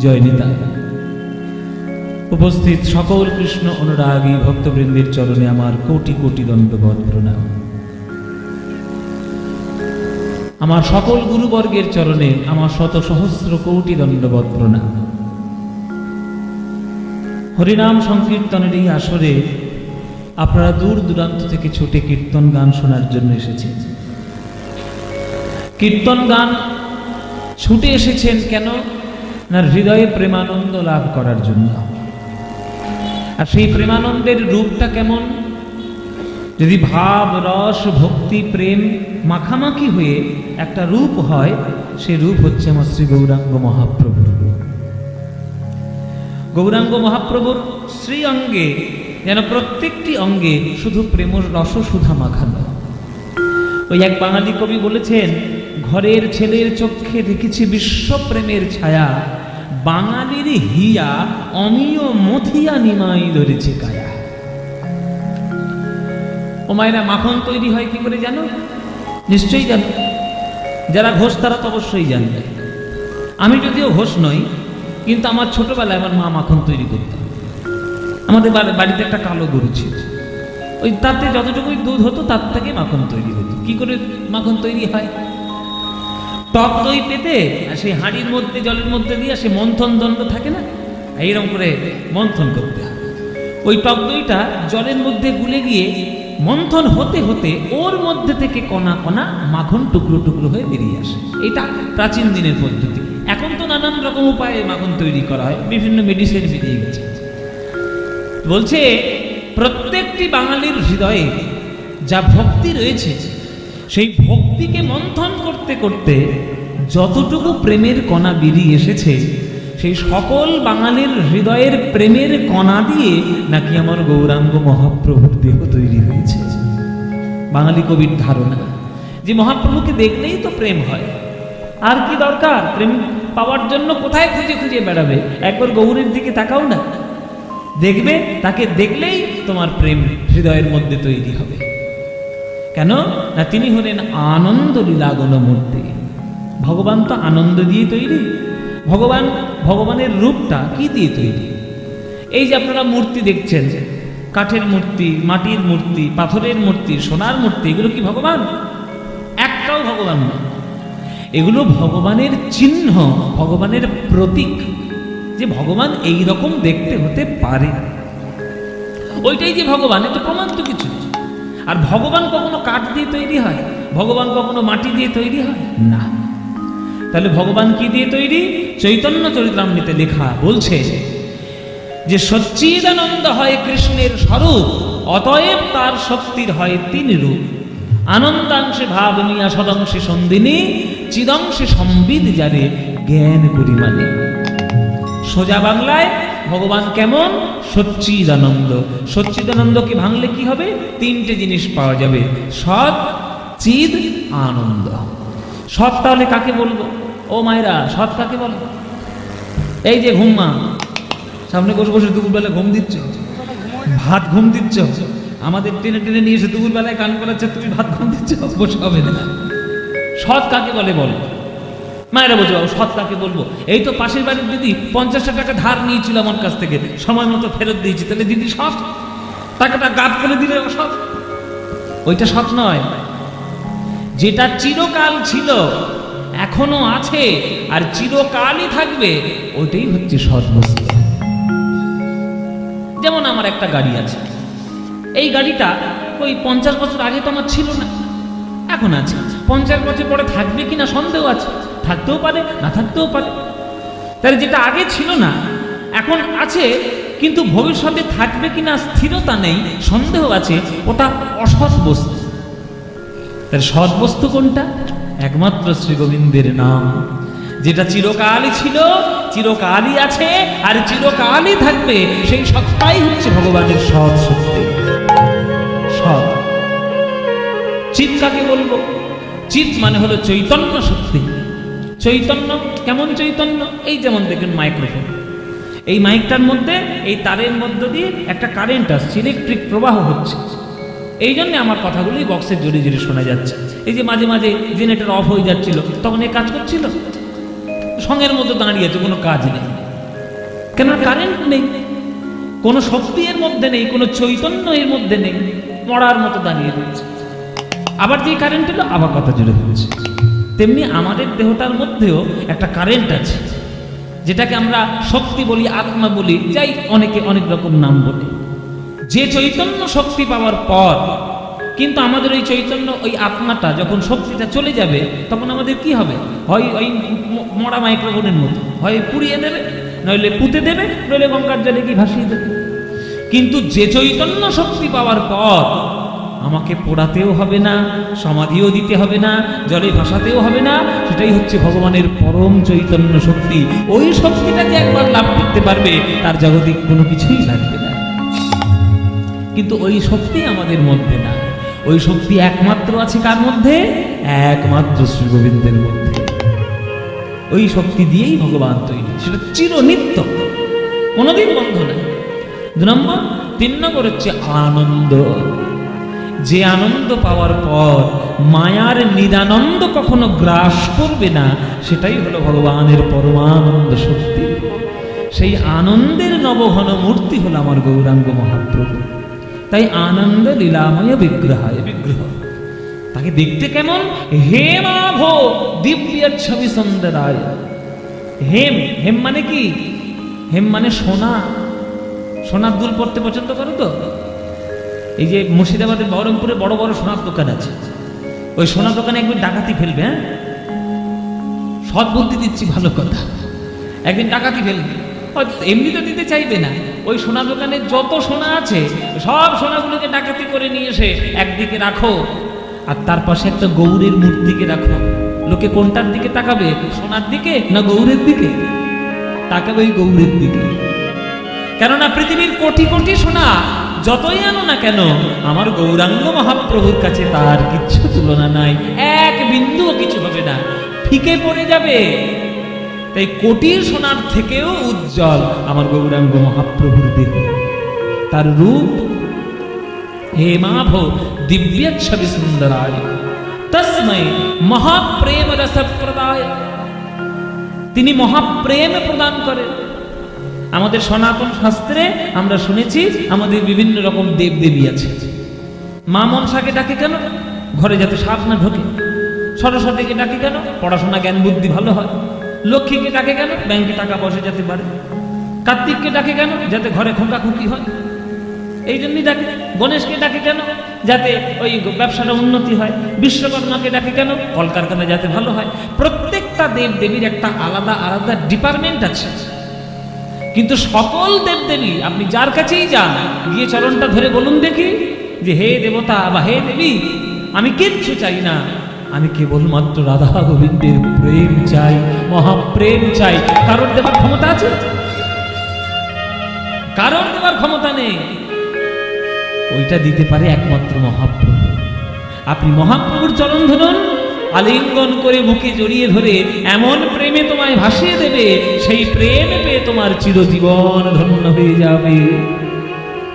জয় নিতাই। উপস্থিত সকল কৃষ্ণ অনুরাগী ভক্তবৃন্দের চরণে আমার কোটি কোটি দণ্ডবৎ প্রণাম। আমার সকল গুরুবর্গের চরণে আমার শত সহস্র কোটি দণ্ডবৎ প্রণাম। হরিনাম সংকীর্তনের এই আসরে আপনারা দূর দূরান্ত থেকে ছুটে কীর্তন গান শোনার জন্য এসেছেন। কীর্তন গান ছুটে এসেছেন কেন না? হৃদয়ে প্রেমানন্দ লাভ করার জন্য। আর সেই প্রেমানন্দের রূপটা কেমন? যদি ভাব রস ভক্তি প্রেম মাখামাখি হয়ে একটা রূপ হয়, সে রূপ হচ্ছে আমার শ্রী গৌরাঙ্গ মহাপ্রভুর রূপ। গৌরাঙ্গ মহাপ্রভুর শ্রী অঙ্গে যেন প্রত্যেকটি অঙ্গে শুধু প্রেম রস সুধা মাখানো। ওই এক বাঙালি কবি বলেছেন, ঘরের ছেলের চক্ষে দেখেছি বিশ্বপ্রেমের ছায়া, বাঙালির হিয়া অমিয় মথিয়া নিমাই ধরেছে কায়া। ও মায়েরা, মাখন তৈরি হয় কি করে জানো? নিশ্চয়ই জানো। যারা ঘোষ তারা তো অবশ্যই জানবে। আমি যদিও ঘোষ নই, কিন্তু আমার ছোটবেলায় আমার মা মাখন তৈরি করতেন। আমাদের বাড়িতে একটা কালো গরু ছিল, ওই তাতে যতটুকুই দুধ হতো তার থেকে মাখন তৈরি হতো। কি করে মাখন তৈরি হয়? টক দই পেতে সেই হাঁড়ির মধ্যে জলের মধ্যে দিয়ে সে মন্থন দণ্ড থাকে না, এইরকম করে মন্থন করতে হয়। ওই টক দইটা জলের মধ্যে গুলে গিয়ে মন্থন হতে হতে ওর মধ্যে থেকে কণা কণা মাখন টুকরো টুকরো হয়ে বেরিয়ে আসে। এটা প্রাচীন দিনের পদ্ধতি। এখন তো নানান রকম উপায়ে মাখন তৈরি করা হয়, বিভিন্ন মেডিসিন বেরিয়ে গেছে। বলছে প্রত্যেকটি বাঙালির হৃদয়ে যা ভক্তি রয়েছে, সেই ভক্তিকে মন্থন করতে করতে যতটুকু প্রেমের কণা বেরিয়ে এসেছে, সেই সকল বাঙালির হৃদয়ের প্রেমের কণা দিয়ে নাকি আমার গৌরাঙ্গ মহাপ্রভুর দেহ তৈরি হয়েছে। বাঙালি কবির ধারণা যে মহাপ্রভুকে দেখলেই তো প্রেম হয়, আর কি দরকার? প্রেম পাওয়ার জন্য কোথায় খুঁজে খুঁজে বেড়াবে? একবার গৌরের দিকে তাকাও না, দেখবে তাকে দেখলেই তোমার প্রেম হৃদয়ের মধ্যে তৈরি হবে। কেন না? তিনি হলেন আনন্দ লীলাগণ মূর্তি। ভগবান তো আনন্দ দিয়ে তৈরি। ভগবানের রূপটা কি দিয়ে তৈরি? এই যে আপনারা মূর্তি দেখছেন, কাঠের মূর্তি, মাটির মূর্তি, পাথরের মূর্তি, সোনার মূর্তি, এগুলো কি ভগবান? একটাও ভগবান না। এগুলো ভগবানের চিহ্ন, ভগবানের প্রতীক, যে ভগবান এই রকম দেখতে হতে পারে। ওইটাই যে ভগবান, এটা প্রমাণ তো কিছু। আর ভগবান কখনো কাঠ দিয়ে তৈরি হয়? ভগবান কখনো মাটি দিয়ে তৈরি হয় না। তাহলে ভগবান কি দিয়ে তৈরি? চৈতন্য চরিতামৃতে লেখা বলছে যে সচ্চিদানন্দ হয় কৃষ্ণের স্বরূপ, অতএব তার শক্তির হয় তিন রূপ। আনন্দাংশে ভাবনিয়া সদংশে সন্দিনী, চিদংশে সম্বিদ যারে জ্ঞান পরিমাণে। সোজা বাংলায় ভগবান কেমন? সচ্চিদানন্দ। সচ্চিদানন্দকে ভাঙলে কি হবে? তিনটে জিনিস পাওয়া যাবে, সৎ, চিদ, আনন্দ। সৎ তাহলে কাকে বলবো? ও মায়েরা, সৎ কাকে বলবো? এই যে ঘুমা, সামনে বসে বসে দুপুরবেলা ঘুম দিচ্ছ, ভাত ঘুম দিচ্ছ, আমাদের টেনে টেনে নিয়ে এসে দুপুরবেলায় গান করাচ্ছে, তুমি ভাত ঘুম দিচ্ছ, বসে হবে না। সৎ কাকে বলে বলো মায়েরা? বলছো সৎ কাকে বলবো? এই তো পাশের বাড়ির দিদি 50 টাকা ধার নিয়েছিল আমার কাছ থেকে, সময় মতো ফেরত দিয়েছি, তাহলে দিদি সৎ? টাকাটা গাদ করে দিলে সৎ? ওইটা সৎ নয়। যেটা চিরকাল ছিল, এখনো আছে, আর চিরকালই থাকবে, ওইটাই হচ্ছে সৎ বস্তু। যেমন আমার একটা গাড়ি আছে, এই গাড়িটা ওই 50 বছর আগে তো আমার ছিল না, এখন আছে। 50 বছর পরে থাকবে কিনা সন্দেহ আছে, থাকতেও পারে না থাকতেও পারে। তাহলে যেটা আগে ছিল না এখন আছে, কিন্তু ভবিষ্যতে থাকবে কিনা স্থিরতা নেই, সন্দেহ আছে, ওটা অসৎ বস্তু। তাহলে সৎ বস্তু কোনটা? একমাত্র শ্রী গোবিন্দের নাম, যেটা চিরকালই ছিল, চিরকালই আছে, আর চিরকালই থাকবে। সেই সত্তাই হচ্ছে ভগবানের সৎ শক্তি। সৎ। চিৎ কাকে বলবো? চিৎ মানে হলো চৈতন্য শক্তি। চৈতন্য কেমন চৈতন্য? এই যেমন দেখেন মাইক্রোফোন, এই মাইকটার মধ্যে এই তারের মধ্য দিয়ে একটা কারেন্ট আসছে, ইলেকট্রিক প্রবাহ হচ্ছে। এই জন্য আমার কথাগুলি বক্সের জোরে জোরে শোনা যাচ্ছে। এই যে মাঝে মাঝে জেনারেটর অফ হয়ে যাচ্ছিল, তখন এই কাজ করছিল, সঙ্গের মধ্যে দাঁড়িয়েছে, কোনো কাজ নেই, কেন কারেন্ট নেই, কোনো শক্তি এর মধ্যে নেই, কোনো চৈতন্য এর মধ্যে নেই, মরার মতো দাঁড়িয়ে রয়েছে। আবার যে কারেন্ট এলো আবার কথা জুড়ে হচ্ছে। তেমনি আমাদের দেহটার মধ্যেও একটা কারেন্ট আছে, যেটাকে আমরা শক্তি বলি, আত্মা বলি, যাই অনেকে অনেক রকম নাম বলে। যে চৈতন্য শক্তি পাওয়ার পর কিন্তু আমাদের ওই চৈতন্য, ওই আত্মাটা যখন শক্তিটা চলে যাবে, তখন আমাদের কি হবে? হয় ওই মরা মাইক্রোফোনের মতো, হয় পুড়িয়ে দেবে, নইলে পুঁতে দেবে, নইলে গঙ্গার জলে কি ভাসিয়ে দেবে। কিন্তু যে চৈতন্য শক্তি পাওয়ার পর আমাকে পোড়াতেও হবে না, সমাধিও দিতে হবে না, জলে ভাসাতেও হবে না, সেটাই হচ্ছে ভগবানের পরম চৈতন্য শক্তি। ওই শক্তিটা যে একবার লাভ করতে পারবে, তার জাগতিক কোনো কিছুই লাগবে না। কিন্তু ওই শক্তি আমাদের মধ্যে না, ওই শক্তি একমাত্র আছে কার মধ্যে? একমাত্র শ্রী গোবিন্দের মধ্যে। ওই শক্তি দিয়েই ভগবান তৈরি, সেটা চিরনিত্য, কোনোদিন বন্ধ নাই। 2 নম্বর। 3 নম্বর হচ্ছে আনন্দ। যে আনন্দ পাওয়ার পর মায়ার নিরানন্দ কখনো গ্রাস করবে না, সেটাই হলো ভগবানের পরমানন্দ শক্তি। সেই আনন্দের নবঘন মূর্তি হলো আমার গৌরাঙ্গ মহাপ্রভু। তাই আনন্দ লীলাময় বিগ্রহায় বিগ্রহ। তাকে দেখতে কেমন? হেমাভ দিব্য ছবি সুন্দরায়। হেম, হেম মানে কি? হেম মানে সোনা। সোনার দুল পড়তে পছন্দ করো তো? এই যে মুর্শিদাবাদের বহরমপুরে বড় বড় সোনার দোকান আছে, ওই সোনার দোকানে একদিন ডাকাতি ফেলবে। হ্যাঁ, সৎ বুদ্ধি দিচ্ছি, ভালো কথা। একদিন ডাকাতি ফেলবে, এমনি তো দিতে চাইবে না। ওই সোনা দোকানে যত সোনা আছে সব সোনাগুলোকে ডাকাতি করে নিয়ে এসে একদিকে রাখো, আর তার পাশে একটা গৌরের মূর্তিকে রাখো। লোকে কোনটার দিকে তাকাবে? সোনার দিকে না গৌরের দিকে? তাকাবে ওই গৌরের দিকে। কেননা পৃথিবীর কোটি কোটি সোনা যতই আনো না কেন, আমার গৌরাঙ্গ মহাপ্রভুর কাছে তার কিচ্ছু তুলনা নাই, এক বিন্দুও কিছু হবে না, ফিকে পড়ে যাবে। তাই কোটির সোনার থেকেও উজ্জ্বল আমার গৌরাঙ্গ মহাপ্রভুর দেহ, তার রূপ। হেমাভ দিব্য ছবি সুন্দরায় তস্मै মহাপ্রেম রস প্রদায়। তিনি মহাপ্রেম প্রদান করেন। আমাদের সনাতন শাস্ত্রে আমরা শুনেছি আমাদের বিভিন্ন রকম দেবদেবী আছে। মা মনসাকে ডাকে কেন? ঘরে যাতে সাপ না ঢোকে। সরস্বতীকে ডাকে কেন? পড়াশোনা জ্ঞান বুদ্ধি ভালো হয়। লক্ষ্মীকে ডাকে কেন? ব্যাংকে টাকা পয়সা যেতে পারে। কার্তিককে ডাকে কেন? যাতে ঘরে খোঁকাখুকি হয়, এই জন্যই ডাকে। গণেশকে ডাকে কেন? যাতে ওই ব্যবসাটা উন্নতি হয়। বিশ্বকর্মাকে ডাকে কেন? কলকারখানা যাতে ভালো হয়। প্রত্যেকটা দেবদেবীর একটা আলাদা আলাদা ডিপার্টমেন্ট আছে। কিন্তু সকল দেবদেবী আপনি যার কাছেই যান, গিয়ে চরণটা ধরে বলুন দেখি যে হে দেবতা বা হে দেবী, আমি কিচ্ছু চাই না, আমি কেবলমাত্র রাধা গোবিন্দের প্রেম চাই, মহাপ্রেম চাই। কারণ দেবার ক্ষমতা আছে? কারণ দেবার ক্ষমতা নেই। ওইটা দিতে পারে একমাত্র মহাপ্রভু। আপনি মহাপ্রভুর চরণ ধরুন, আলিঙ্গন করে বুকে জড়িয়ে ধরে এমন প্রেমে তোমায় ভাসিয়ে দেবে, সেই প্রেম পেয়ে তোমার চিরজীবন ধন্য হয়ে যাবে।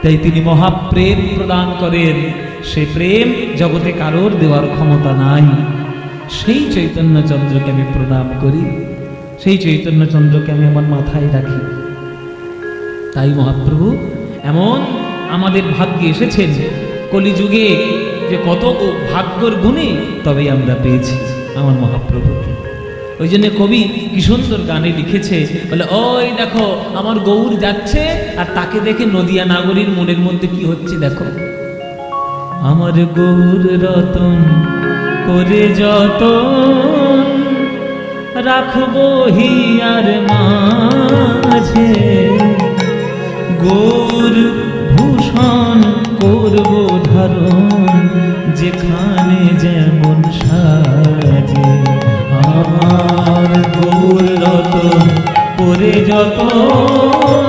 তাই তিনি মহাপ্রেম প্রদান করেন। সে প্রেম জগতে কারোর দেওয়ার ক্ষমতা নাই। সেই চৈতন্য চন্দ্রকে আমি প্রণাম করি, সেই চৈতন্য চন্দ্রকে আমি আমার মাথায় রাখি। তাই মহাপ্রভু এমন আমাদের ভাগ্যে এসেছেন কলিযুগে, যে কত ভাগ্যর গুণে তবেই আমরা পেয়েছি আমার মহাপ্রভুকে। ওই জন্য কবি কি সুন্দর গানে লিখেছে, বলে ওই দেখো আমার গৌর যাচ্ছে, আর তাকে দেখে নদিয়া নাগরীর মনের মধ্যে কি হচ্ছে দেখো। আমার গৌর রতন করে যতন রাখবো হিয়ার মাঝে, গৌর ভূষণ করবো ধারণ যেখানে যেমন সাজে। আমার গৌর রতন করে যতন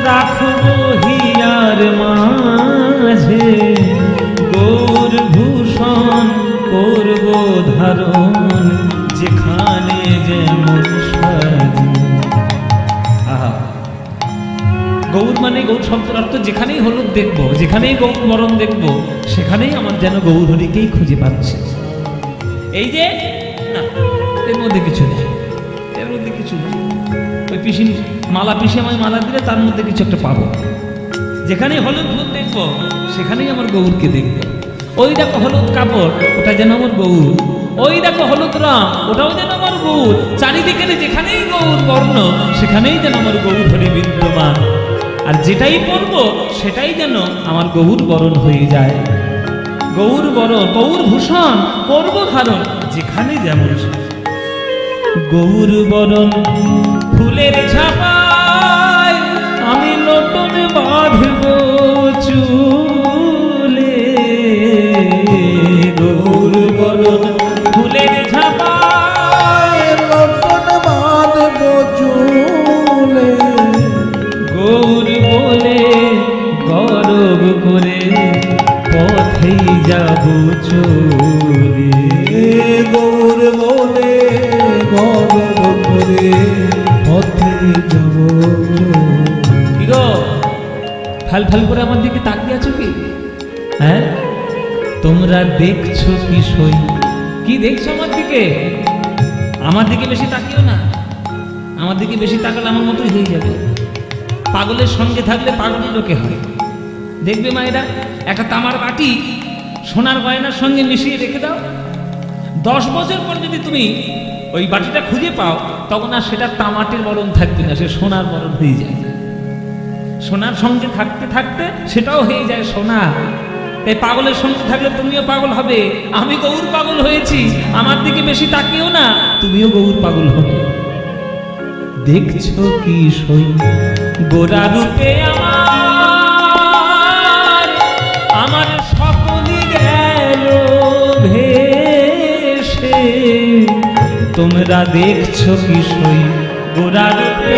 রাখবো হিয়ার মাঝে, গৌর ভূষণ করবো ধারণ যেখানে যেমন সাজে। আহা, গৌর মানে গৌর শব্দের অর্থ যেখানেই হলুদ দেখবো, যেখানেই গৌর বরণ দেখবো, সেখানেই আমার যেন গৌর হরিকেই খুঁজে পাচ্ছে। এই যে না, এর মধ্যে কিছু নেই, এর মধ্যে কিছু নেই। ওই পিসি মালা পিসে আমায় মালা দিলে তার মধ্যে কিছু একটা পাবো। যেখানেই হলুদ ফুল দেখবো সেখানেই আমার গৌরকে দেখবো। ওই দেখো হলুদ কাপড়, ওটা যেন আমার গৌর। ওই দেখো হলুদ রং, ওটাও যেন আমার গৌর। চারিদিকে যেখানেই গৌর বর্ণ সেখানেই যেন আমার গৌর হরি বিদ্যমান। আর যেটাই পরবো সেটাই যেন আমার গৌর বরণ হয়ে যায়। গৌর বরণ, গৌর ভূষণ পরব ধারণ যেখানে যেমন। গৌর বরণ ফুলের ঝাপায় আমি লোটন বাঁধব চুলে। গৌর বরণ ফুলের ঝাপায় লোটন বাঁধব চুলে। গৌর বলে গরব করে পথেই যাব চলে। গৌর বলে গরব করে পথেই যাব। কি গো ফাল ফাল করে আমার দিকে তাকিয়ে আছো কি? হ্যাঁ, তোমরা দেখছো কি সই? কি দেখছো আমার দিকে? আমার দিকে বেশি তাকিও না। আমার দিকে বেশি তাকালে আমার মতোই হয়ে যাবে। পাগলের সঙ্গে থাকলে পাগলের লোকে হয়। দেখবে মায়েরা, একটা তামার বাটি সোনার গয়নার সঙ্গে মিশিয়ে রেখে দাও, 10 বছর পর যদি তুমি ওই বাটিটা খুঁজে পাও তখন আর সেটা তামাটের বরণ থাকবে না, সে সোনার বরণ হয়ে যায়। সোনার সঙ্গে থাকতে থাকতে সেটাও হয়ে যায় সোনা। তাই পাগলের সঙ্গে থাকলে তুমিও পাগল হবে। আমি গৌর পাগল হয়েছি, আমার দিকে বেশি তাকিও না, তুমিও গৌর পাগল হবে। দেখছো কি সই গোরা রূপে আমার, আমার সকলই গেল ভেসে। তোমরা দেখছো কি সই গোরা রূপে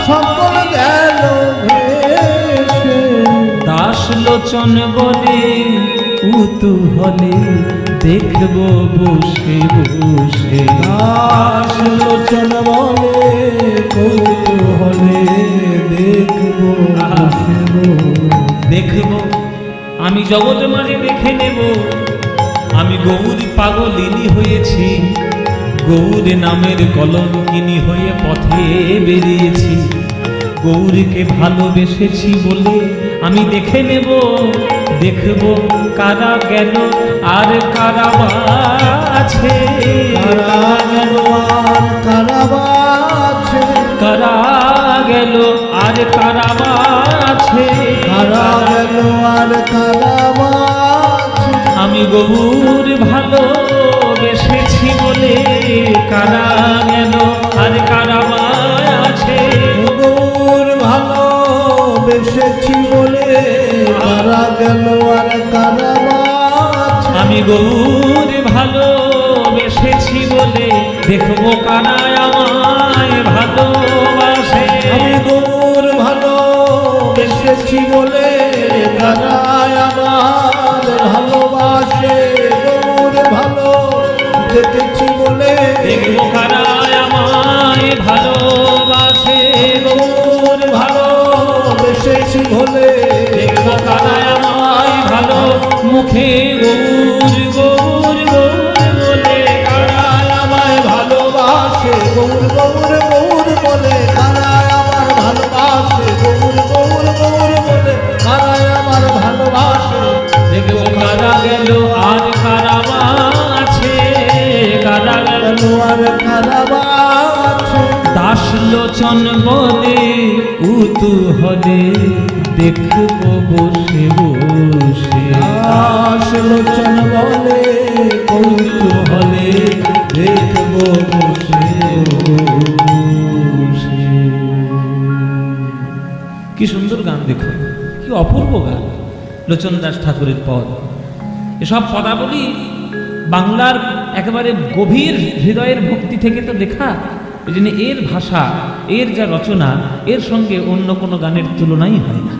সকল গেল ভেসে। দাস লোচন বলে উতূহলে দেখবো বসে বসে। দাস লোচন বলে কৌতূহলে দেখবো বসে বসে। দেখবো আমি জগৎ মাঝে দেখে নেব আমি গৌর পাগলিনী হয়েছি। গৌর নামের কলঙ্কিনী হয়ে পথে বেরিয়েছি। গৌরকে ভালোবেসেছি বলে আমি দেখে নেব, দেখব কারা গেল আর কারা আছে। কারা গেল আর কারা আছে। কারা গেল আর কারা আছে। কারা গেল আর কারা আছে। আমি গৌর ভালোবেসেছি বলে কারা গেল আর কারা আছে। গৌর ভালোবেসেছি বলে কারা গেল আর কারা আছে। আমি গৌর ভালোবেসেছি বলে দেখবো কারা আমায় ভালোবাসে। আমি গৌর ভালোবেসেছি বলে কারা আমার ভালোবাসে। গৌর ভালো দেখেছি বলে দেখবো কারা আমায় ভালোবাসে। গৌর ভালোবেসেছি বলে দেখবো কারা আমায় ভালো মুখে গৌর গৌর গৌর বলে কারা আমায় ভালোবাসে। গৌর গৌর গৌর বলে কারা আমার ভালোবাসে। গৌর গৌর গৌর বলে কারা আমার ভালোবাসে। দেখবো কারা গেল আর কারা আছে। কারা গেল আর কারা আছে। দাস লোচন বলে উতূহলে দেখবো বসে বসে। দাস লোচন বলে কৌতূহলে দেখবো বসে বসে। কি সুন্দর গান দেখো, কি অপূর্ব গান লোচন দাস ঠাকুরের পদ। এসব পদাবলী বাংলার একেবারে গভীর হৃদয়ের ভক্তি থেকে তো লেখা। এই জন্য এর ভাষা, এর যা রচনা, এর সঙ্গে অন্য কোনো গানের তুলনাই হয় না।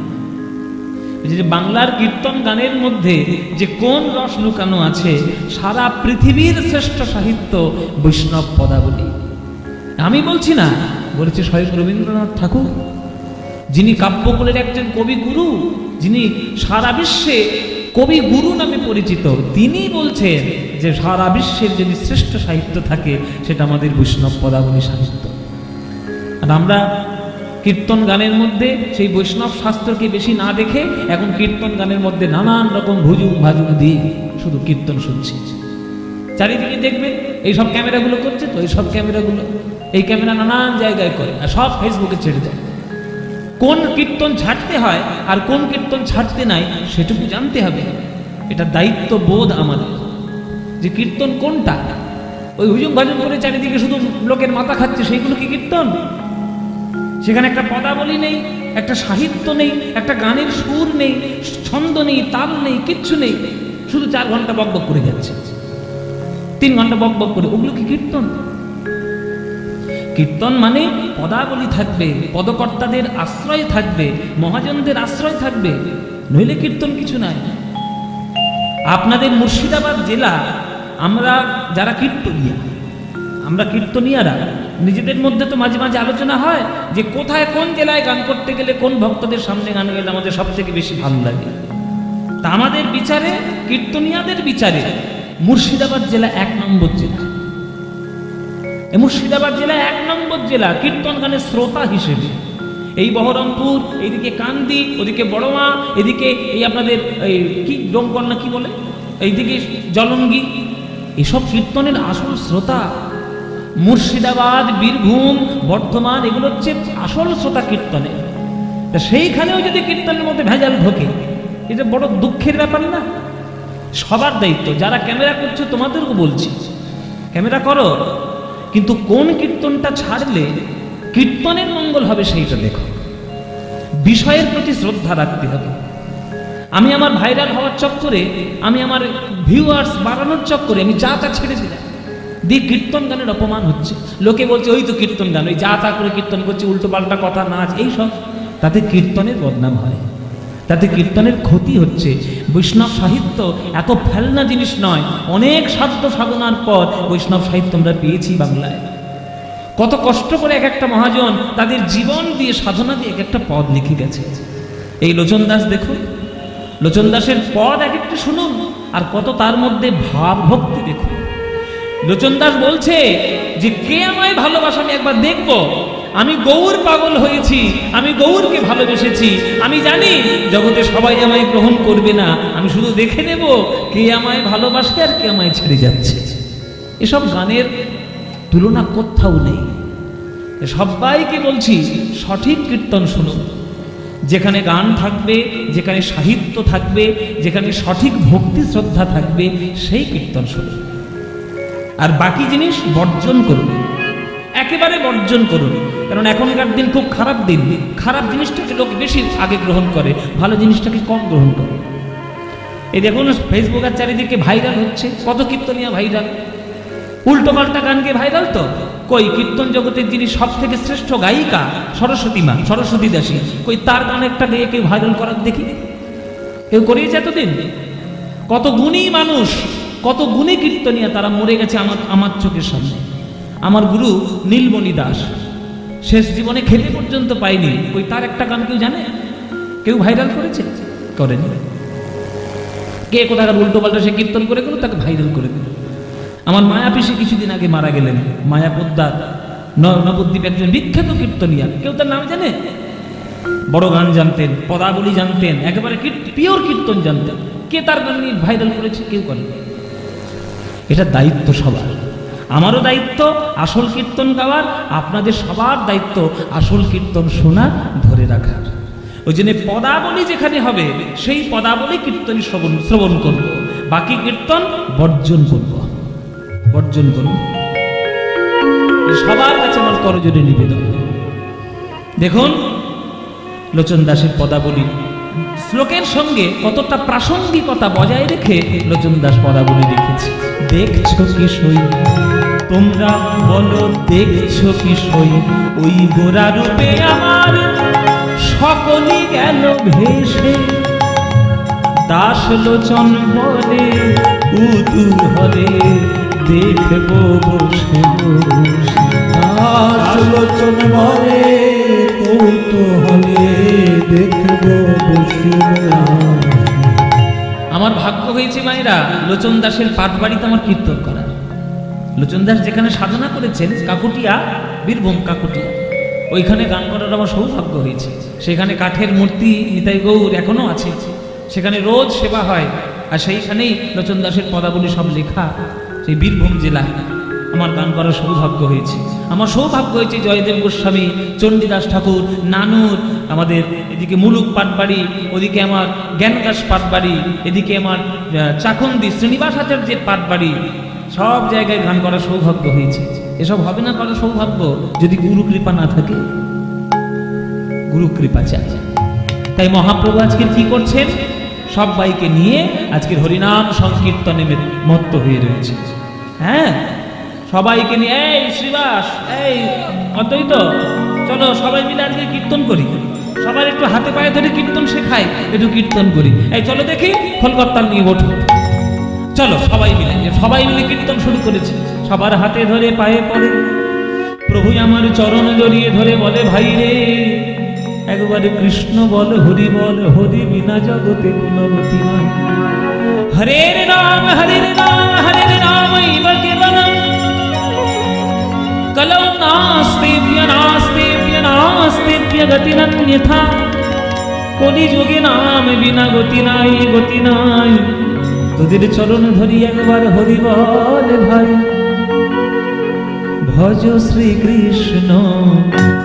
এই যে বাংলার কীর্তন গানের মধ্যে যে কোন রস লুকানো আছে, সারা পৃথিবীর শ্রেষ্ঠ সাহিত্য বৈষ্ণব পদাবলী। আমি বলছি না, বলেছে স্বয়ং রবীন্দ্রনাথ ঠাকুর, যিনি কাব্যকুলের একজন কবিগুরু, যিনি সারা বিশ্বে কবিগুরু নামে পরিচিত। তিনি বলছেন যে সারা বিশ্বের যদি শ্রেষ্ঠ সাহিত্য থাকে সেটা আমাদের বৈষ্ণব পদাবলী সাহিত্য। আর আমরা কীর্তন গানের মধ্যে সেই বৈষ্ণব শাস্ত্রকে বেশি না দেখে এখন কীর্তন গানের মধ্যে নানান রকম ভুজুং ভাজুং দিয়ে শুধু কীর্তন শুনছি। চারিদিকে দেখবেন এইসব ক্যামেরাগুলো করছে, তো এইসব ক্যামেরাগুলো এই ক্যামেরা নানান জায়গায় করে আর সব ফেসবুকে ছেড়ে দেয়। কোন কীর্তন ছাড়তে হয় আর কোন কীর্তন ছাড়তে নাই সেটুকু জানতে হবে। এটা দায়িত্ব বোধ আমাদের, যে কীর্তন কোনটা। ওই হুজুম ভাজুম করে চারিদিকে শুধু লোকের মাথা খাচ্ছে, সেইগুলো কি কীর্তন? সেখানে একটা পদাবলী নেই, একটা সাহিত্য নেই, একটা গানের সুর নেই, ছন্দ নেই, তাল নেই, কিচ্ছু নেই, শুধু 4 ঘন্টা বকবক করে যাচ্ছে, 3 ঘন্টা বকবক করে। ওগুলো কি কীর্তন? কীর্তন মানে পদাবলী থাকবে, পদকর্তাদের আশ্রয় থাকবে, মহাজনদের আশ্রয় থাকবে, নইলে কীর্তন কিছু নাই। আপনাদের মুর্শিদাবাদ জেলা, আমরা যারা কীর্তনিয়া, আমরা কীর্তনিয়ারা নিজেদের মধ্যে তো মাঝে মাঝে আলোচনা হয় যে কোথায় কোন জেলায় গান করতে গেলে, কোন ভক্তদের সামনে গান গেলে আমাদের সব থেকে বেশি ভালো লাগে। তা আমাদের বিচারে, কীর্তনিয়াদের বিচারে মুর্শিদাবাদ জেলা 1 নম্বর জেলা। মুর্শিদাবাদ জেলা 1 নম্বর জেলা কীর্তন গানের শ্রোতা হিসেবে। এই বহরমপুর, এইদিকে কান্দি, ওদিকে বড়মা, এদিকে এই আপনাদের এই কি ডোমকন্যা কি বলে, এইদিকে জলঙ্গি, এসব কীর্তনের আসল শ্রোতা। মুর্শিদাবাদ, বীরভূম, বর্ধমান, এগুলো হচ্ছে আসল শ্রোতা কীর্তনে। তা সেইখানেও যদি কীর্তনের মধ্যে ভেজাল ঢোকে, এটা বড় দুঃখের ব্যাপার না? সবার দায়িত্ব, যারা ক্যামেরা করছো তোমাদেরও বলছি, ক্যামেরা করো, কিন্তু কোন কীর্তনটা ছাড়লে কীর্তনের মঙ্গল হবে সেইটা দেখো। বিষয়ের প্রতি শ্রদ্ধা রাখতে হবে। আমি আমার ভাইরাল হওয়ার চক্করে, আমি আমার ভিউয়ার্স বাড়ানোর চক্করে আমি যা তা ছেড়ে দিলাম, দিয়ে কীর্তন গানের অপমান হচ্ছে। লোকে বলছে ওই তো কীর্তন গান, ওই যা তা করে কীর্তন করছে, উল্টো পাল্টা কথা, নাচ, এইসব। তাতে কীর্তনের বদনাম হয়, তাতে কীর্তনের ক্ষতি হচ্ছে। বৈষ্ণব সাহিত্য এত ফেলনা জিনিস নয়। অনেক সাধ্য সাধনার পর বৈষ্ণব সাহিত্য আমরা পেয়েছি বাংলায়। কত কষ্ট করে এক একটা মহাজন তাদের জীবন দিয়ে, সাধনা দিয়ে এক একটা পদ লিখে গেছে। এই লোচন দাস দেখুন, লোচন দাসের পদ এক একটা শুনুন, আর কত তার মধ্যে ভাব ভক্তি দেখুন। লোচন দাস বলছে যে কে আমায় ভালোবাসে আমি একবার দেখব, আমি গৌর পাগল হয়েছি, আমি গৌরকে ভালোবেসেছি, আমি জানি জগতে সবাই আমায় গ্রহণ করবে না, আমি শুধু দেখে নেব কে আমায় ভালোবাসে আর কে আমায় ছেড়ে যাচ্ছে। এসব গানের তুলনা কোথাও নেই। সবাইকে বলছি সঠিক কীর্তন শুনুন, যেখানে গান থাকবে, যেখানে সাহিত্য থাকবে, যেখানে সঠিক ভক্তি শ্রদ্ধা থাকবে, সেই কীর্তন শুনুন। আর বাকি জিনিস বর্জন করুন, একেবারে বর্জন করুন। কারণ এখনকার দিন খুব খারাপ দিন, খারাপ জিনিসটাকে লোক বেশি আগে গ্রহণ করে, ভালো জিনিসটাকে কম গ্রহণ করে। এই দেখুন ফেসবুক আর চারিদিকে ভাইরাল হচ্ছে, কত কীর্তনিয়া ভাইরাল, উল্টো পাল্টা গানকে ভাইরাল। তো কই কীর্তন জগতের যিনি সব থেকে শ্রেষ্ঠ গায়িকা সরস্বতী মা, সরস্বতী দাসী, কই তার গান একটা গেয়ে কেউ ভাইরাল করার দেখি? কেউ করিয়েছে এতদিন? কত গুণী মানুষ, কত গুণী কীর্তনিয়া, তারা মরে গেছে আমার চোখের সামনে। আমার গুরু নীলমণি দাস শেষ জীবনে খেতে পর্যন্ত পায়নি, কই তার একটা গান কেউ জানে? কেউ ভাইরাল করেছে? করেনি। কে কোথাকার উল্টো পাল্টা সে কীর্তন করে গেল, তাকে ভাইরাল করে দিল। আমার মায়া পিসি কিছুদিন আগে মারা গেলেন, মায়া পোদ্দার, নবদ্বীপ একজন বিখ্যাত কীর্তনিয়া, কেউ তার নাম জানে? বড় গান জানতেন, পদাবলী জানতেন, একেবারে পিওর কীর্তন জানতেন, কে তার গান নিয়ে ভাইরাল করেছে? কেউ করে। এটা দায়িত্ব সবার, আমারও দায়িত্ব আসল কীর্তন গাওয়ার, আপনাদের সবার দায়িত্ব আসল কীর্তন শোনা, ধরে রাখার। ওই জন্য পদাবলী যেখানে হবে সেই পদাবলী কীর্তন শ্রবণ করব, বাকি কীর্তন বর্জন করব, বর্জন করুন। সবার কাছে আমার করজোড়ে নিবেদন। দেখুন লোচন দাসের পদাবলী শ্লোকের সঙ্গে কতটা প্রাসঙ্গিকতা বজায় রেখে লোচন দাস পদাবলী লিখেছে। দেখছো কি সই তোমরা বলো, দেখছো কি সই ওই গোরা রূপে আমার সকলই গেল ভেসে, দাস লোচন বলে উতূহলে দেখবো বসে বসে, দাস লোচন বলে কৌতূহলে দেখবো বসে বসে। আমার ভাগ্য হয়েছে মায়েরা লোচন দাসের পাট বাড়িতে আমার কীর্তন করা। লোচন দাস যেখানে সাধনা করেছেন কাকুটিয়া, বীরভূম কাকুটিয়া, ওইখানে গান করার আমার সৌভাগ্য হয়েছে। সেখানে কাঠের মূর্তি নিতাই গৌর এখনো আছে, সেখানে রোজ সেবা হয়। আর সেইখানেই লোচন দাসের পদাবলী সব লেখা। সেই বীরভূম জেলায় আমার গান করার সৌভাগ্য হয়েছে। আমার সৌভাগ্য হয়েছে জয়দেব গোস্বামী, চণ্ডীদাস ঠাকুর, নানুর, আমাদের এদিকে মুলুক পাটবাড়ি, ওদিকে আমার জ্ঞানদাস পাটবাড়ি, এদিকে আমার চাকন্দি শ্রীনিবাস আচার্যের পাটবাড়ি, সব জায়গায় গান করার সৌভাগ্য হয়েছে। এসব হবে না করার সৌভাগ্য যদি গুরু কৃপা না থাকে। গুরু কৃপা চাই। তাই মহাপ্রভু আজকের কি করছেন? সবাইকে নিয়ে আজকের হরিনাম সংকীর্তনে মত্ত হয়ে রয়েছে। হ্যাঁ, সবাইকে নিয়ে, এই শ্রীবাস, এই অদ্বৈত, চলো সবাই মিলে আজকে কীর্তন করি। সবার একটু হাতে পায়ে ধরে কীর্তন শেখাই, একটু কীর্তন করি। এই চলো দেখি, খোলকর্তাল নিয়ে ওঠো, চলো সবাই মিলে কীর্তন শুরু করেছে। সবার হাতে ধরে পায়ে পড়ে, প্রভু আমার চরণ জড়িয়ে ধরে বলে, ভাই রে একবারে কৃষ্ণ বল, হরি বল, হরি বিনা জগতে কোন গতি নাই। হরে রাম হরে রাম হরে রাম কেবলম কলৌ নাস্তেভ্য নাস্তেভ্য নাস্তেভ্য গতিরন্যথা। কলিযুগে নাম বিনা গতি নাই, গতি নাই। তোদের চরণ ধরি একবার হরি বল ভাই। ভজ শ্রীকৃষ্ণ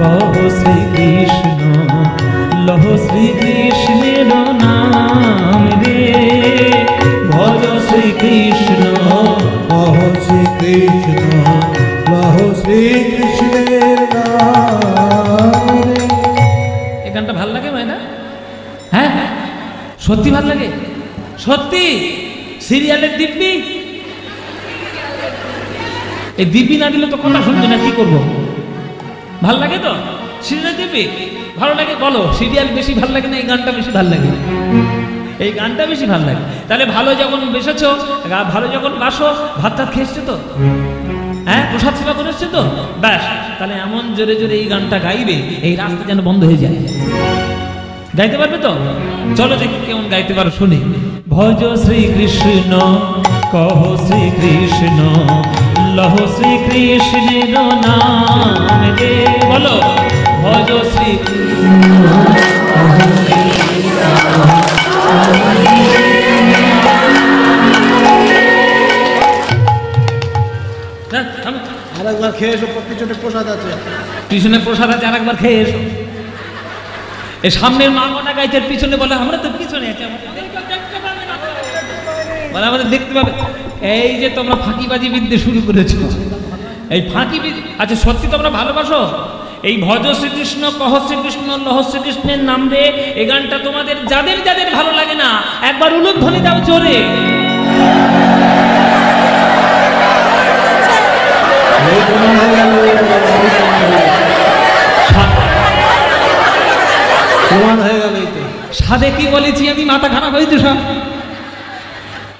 কহ শ্রীকৃষ্ণ, লহ শ্রীকৃষ্ণের নাম রে। ভজ শ্রীকৃষ্ণ কহ শ্রীকৃষ্ণ, লহ শ্রীকৃষ্ণের নাম রে। এই গানটা ভাল লাগে ভাই না? হ্যাঁ, সত্যি ভাল লাগে, সত্যি। সিরিয়ালের দিব্যি, এই দিব্যি না দিলে তো কথা শুনবে না, কি করবো? ভাল লাগে তো সিরিয়াল দিব্যি? ভালো লাগে বলো। সিরিয়াল বেশি ভাল লাগে না এই গানটা বেশি ভাল লাগে? এই গানটা বেশি ভাল লাগে। তাহলে ভালো যখন বেসেছ, ভালো যখন বাসো, ভাত টাত খেয়েছো তো, হ্যাঁ, প্রসাদ সেবা করেছে তো, ব্যাস তাহলে এমন জোরে জোরে এই গানটা গাইবে, এই রাস্তা যেন বন্ধ হয়ে যায়। গাইতে পারবে তো? চলো দেখি কেমন গাইতে পারো, শুনি। ভজ শ্রীকৃষ্ণ কহ শ্রীকৃষ্ণ, লহ শ্রীকৃষ্ণের নাম রে। বলো, ভজ শ্রীকৃষ্ণ আরেকবার খেয়ে এসো, পিছনে প্রসাদ আছে। পিছনে প্রসাদ আছে, আরেকবার খেয়ে এসো। এই সামনের মা গোটা গাইছে, পিছনে বলে আমরা তো পিছনে আছি, বলে আমাদের দেখতে পাবে। এই যে তোমরা ফাঁকিবাজি বিদ্যে শুরু করেছো, এই ফাঁকি। আচ্ছা সত্যি তোমরা ভালোবাসো এই ভজ শ্রীকৃষ্ণ কহ শ্রীকৃষ্ণ লহ শ্রীকৃষ্ণের নাম রে? এই গানটা তোমাদের যাদের যাদের ভালো লাগে না, একবার উলুধ্বনি দাও জোরে। সাদে কি বলেছি আমি? মাথা খারাপ হয়েছে সব।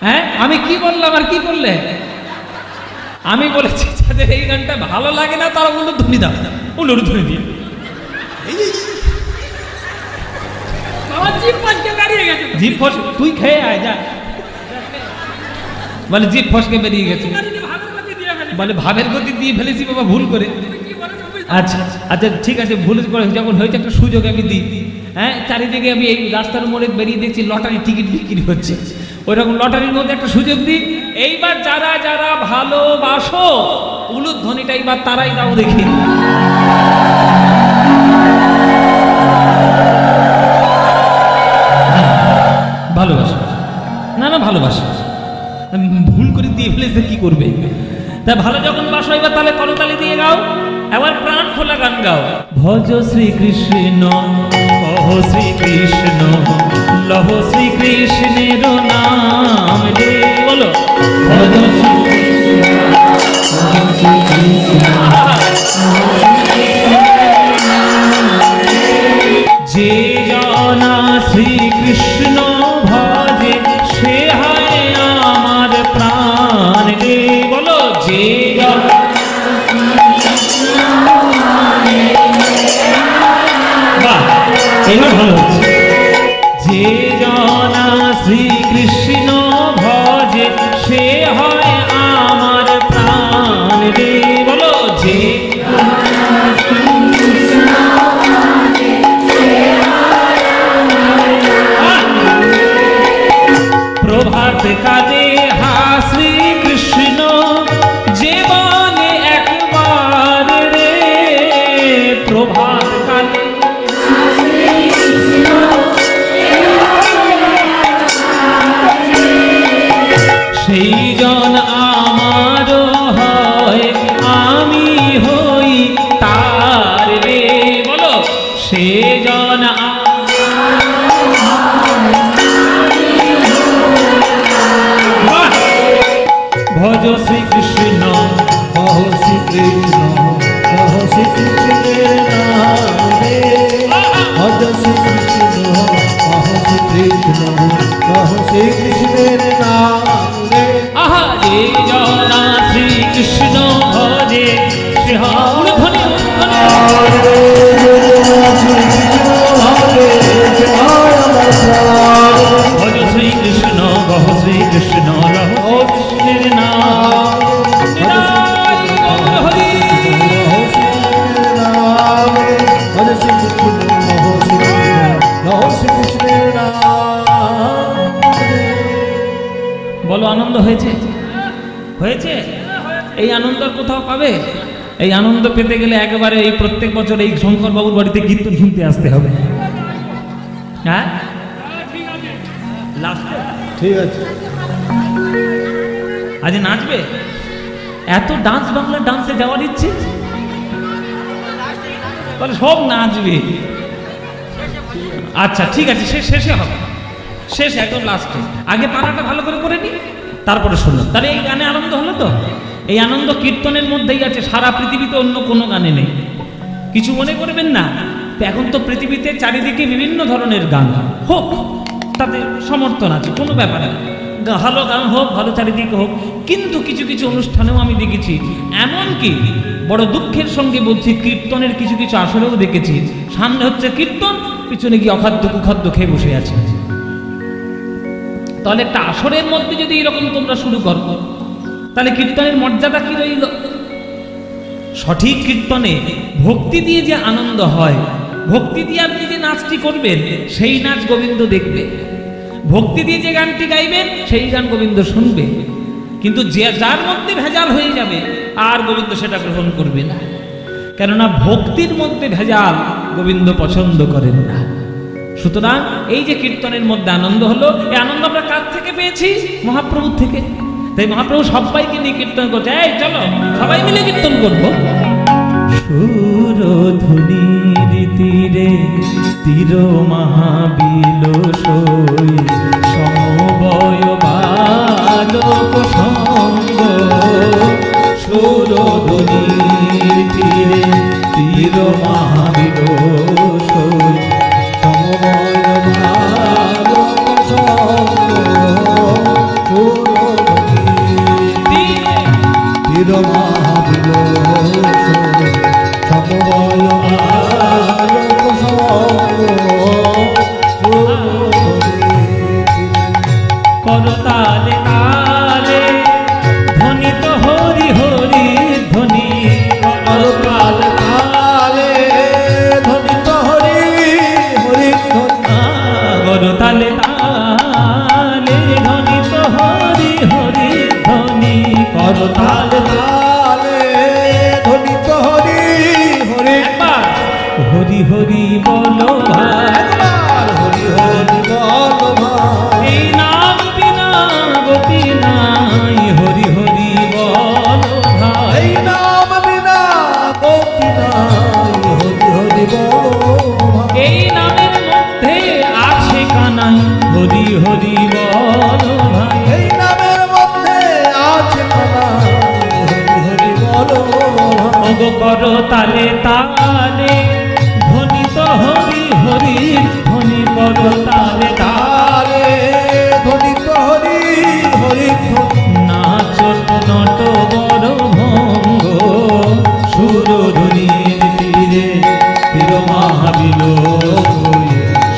হ্যাঁ, আমি কি বললাম আর কি করলে? আমি বলেছি যাদের এই গানটা ভালো লাগে না তারা উলুধ্বনি দাও, উলুধ্বনি দিয়ে। জিভ ফস, তুই খেয়ে আয় যা। বলে জিভ ফসকে বেরিয়ে গেছে, বলে ভাবের গতি দিয়ে ফেলেছি বাবা ভুল করে। আচ্ছা আচ্ছা ঠিক আছে, ভুল করে যখন হয়েছে একটা সুযোগ আমি দিই। হ্যাঁ, চারিদিকে আমি এই রাস্তার মোড়ে বেরিয়ে দেখছি লটারি টিকিট বিক্রি হচ্ছে, ওইরকম লটারির মধ্যে একটা সুযোগ দিই। এইবার যারা যারা ভালোবাসো উলুধ্বনিটা এইবার তারাই দাও দেখি। ভালোবাসো না? না ভালোবাসো, ভুল করে দিয়ে ফেলেছে কি করবে? তা ভালো যখন বাসো এবার তাহলে করতালি দিয়ে গাও, এবার প্রাণ খোলা গান গাও। ভজ শ্রীকৃষ্ণ কহ শ্রীকৃষ্ণ লহ শ্রীকৃষ্ণের নাম রে। বলো, ভজ যে জনা শ্রীকৃষ্ণ ভজে সে হয় আমার প্রাণ রে। বলো, যে এবার ভালো হচ্ছে। যে জনা শ্রীকৃষ্ণ সে হয় আমার প্রাণ রে। বলো যে প্রভাত কালে হা শ্রী কৃষ্ণ যে বলে একবার রে, প্রভাত কালে সেই জন আমার হয় আমি হই তার রে। বলো সে জন ভজ শ্রীকৃষ্ণ কহ শ্রীকৃষ্ণ, কহ শ্রীকৃষ্ণের নামে। ভজ শ্রীকৃষ্ণ, কহ শ্রীকৃষ্ণ, কহ শ্রীকৃষ্ণের নামে। আহা যে জনা শ্রীকৃষ্ণ ভজে সে হয় ধ্বনি ভজ শ্রীকৃষ্ণ কহ শ্রীকৃষ্ণ লহ কৃষ্ণের নাম। নিতাই গৌর হরি। বলো আনন্দ হয়েছে? হয়েছে? এই আনন্দ আর কোথাও পাবে? এই আনন্দ পেতে গেলে একেবারে এই প্রত্যেক বছর এই শঙ্কর বাবুর বাড়িতে কীর্তন শুনতে আসতে হবে। হ্যাঁ লাস্টে ঠিক আছে। আজ নাচবে? এত ডান্স, বাংলা ডান্সে যাওয়ার ইচ্ছে, তাহলে সব নাচবে। আচ্ছা ঠিক আছে, শেষে হবে, শেষ একদম লাস্টে। আগে পাড়াটা ভালো করে করে নি, তারপরে শুনলাম। তাহলে এই গানে আনন্দ হলো তো? এই আনন্দ কীর্তনের মধ্যেই আছে, সারা পৃথিবীতে অন্য কোনো গানে নেই। কিছু মনে করবেন না, এখন তো পৃথিবীতে চারিদিকে বিভিন্ন ধরনের গান হোক, তাতে সমর্থন আছে, কোনো ব্যাপার না। ভালো গান হোক, ভালো চারিদিকে হোক, কিন্তু কিছু কিছু অনুষ্ঠানেও আমি দেখেছি, এমনকি বড় দুঃখের সঙ্গে বলছি, কীর্তনের কিছু কিছু আসরেও দেখেছি, সামনে হচ্ছে কীর্তন, পিছনে গিয়ে অখাদ্য কুখাদ্য খেয়ে বসে আছে। তাহলে একটা আসরের মধ্যে যদি এরকম তোমরা শুরু করো, তাহলে কীর্তনের মর্যাদা কি রইল? সঠিক কীর্তনে ভক্তি দিয়ে যে আনন্দ হয়, ভক্তি দিয়ে আপনি যে নাচটি করবেন সেই নাচ গোবিন্দ দেখবে, ভক্তি দিয়ে যে গানটি গাইবেন সেই গান গোবিন্দ শুনবে। কিন্তু যে যার মধ্যে ভেজাল হয়ে যাবে আর গোবিন্দ সেটা গ্রহণ করবে না, কেননা ভক্তির মধ্যে ভেজাল গোবিন্দ পছন্দ করেন না। সুতরাং এই যে কীর্তনের মধ্যে আনন্দ হলো, এই আনন্দ আমরা কার থেকে পেয়েছি? মহাপ্রভুর থেকে। তাই মহাপ্রভু সবাইকে নিয়ে কীর্তন করছে, এই চলো সবাই মিলে কীর্তন করবো। সুরধুনির তীরে তীর মহাবিল সই সমবয় বালক সঙ্গ। সুরধুনির তীরে তীর মহাবিল সই সমবয় বালক সঙ্গ। তীর মহাবিল করতালে তালে ধ্বনিত হরি হরি ধ্বনি। করতালে তালে ধ্বনিত হরি হরি ধ্বনি। করতালে তালে ধ্বনিত হরি হরি ধ্বনি। করতালে তালে ধ্বনিত হরি হরি। হরি হরি বলো ভাই, হরি হরি বল ভাই। এই নাম বিনা গতি নাই। হরি হরি বলো ভাই, এই নাম বিনা গতি নাই। হরি হরি বল ভাই। এই নামের মধ্যে আছে কানাই। হরি হরি বলো ভাই, এই নামের মধ্যে আছে কানাই। হরি হরি বল ভাই। ওগো করো তালে তালে ধ্বনিত হরি হরি ধ্বনি। করো তালে তালে ধ্বনিত হরি হরি ধ্বনি। নাচত নট বড় ভঙ্গ। সুরধুনির তীরে তীর মহাবিল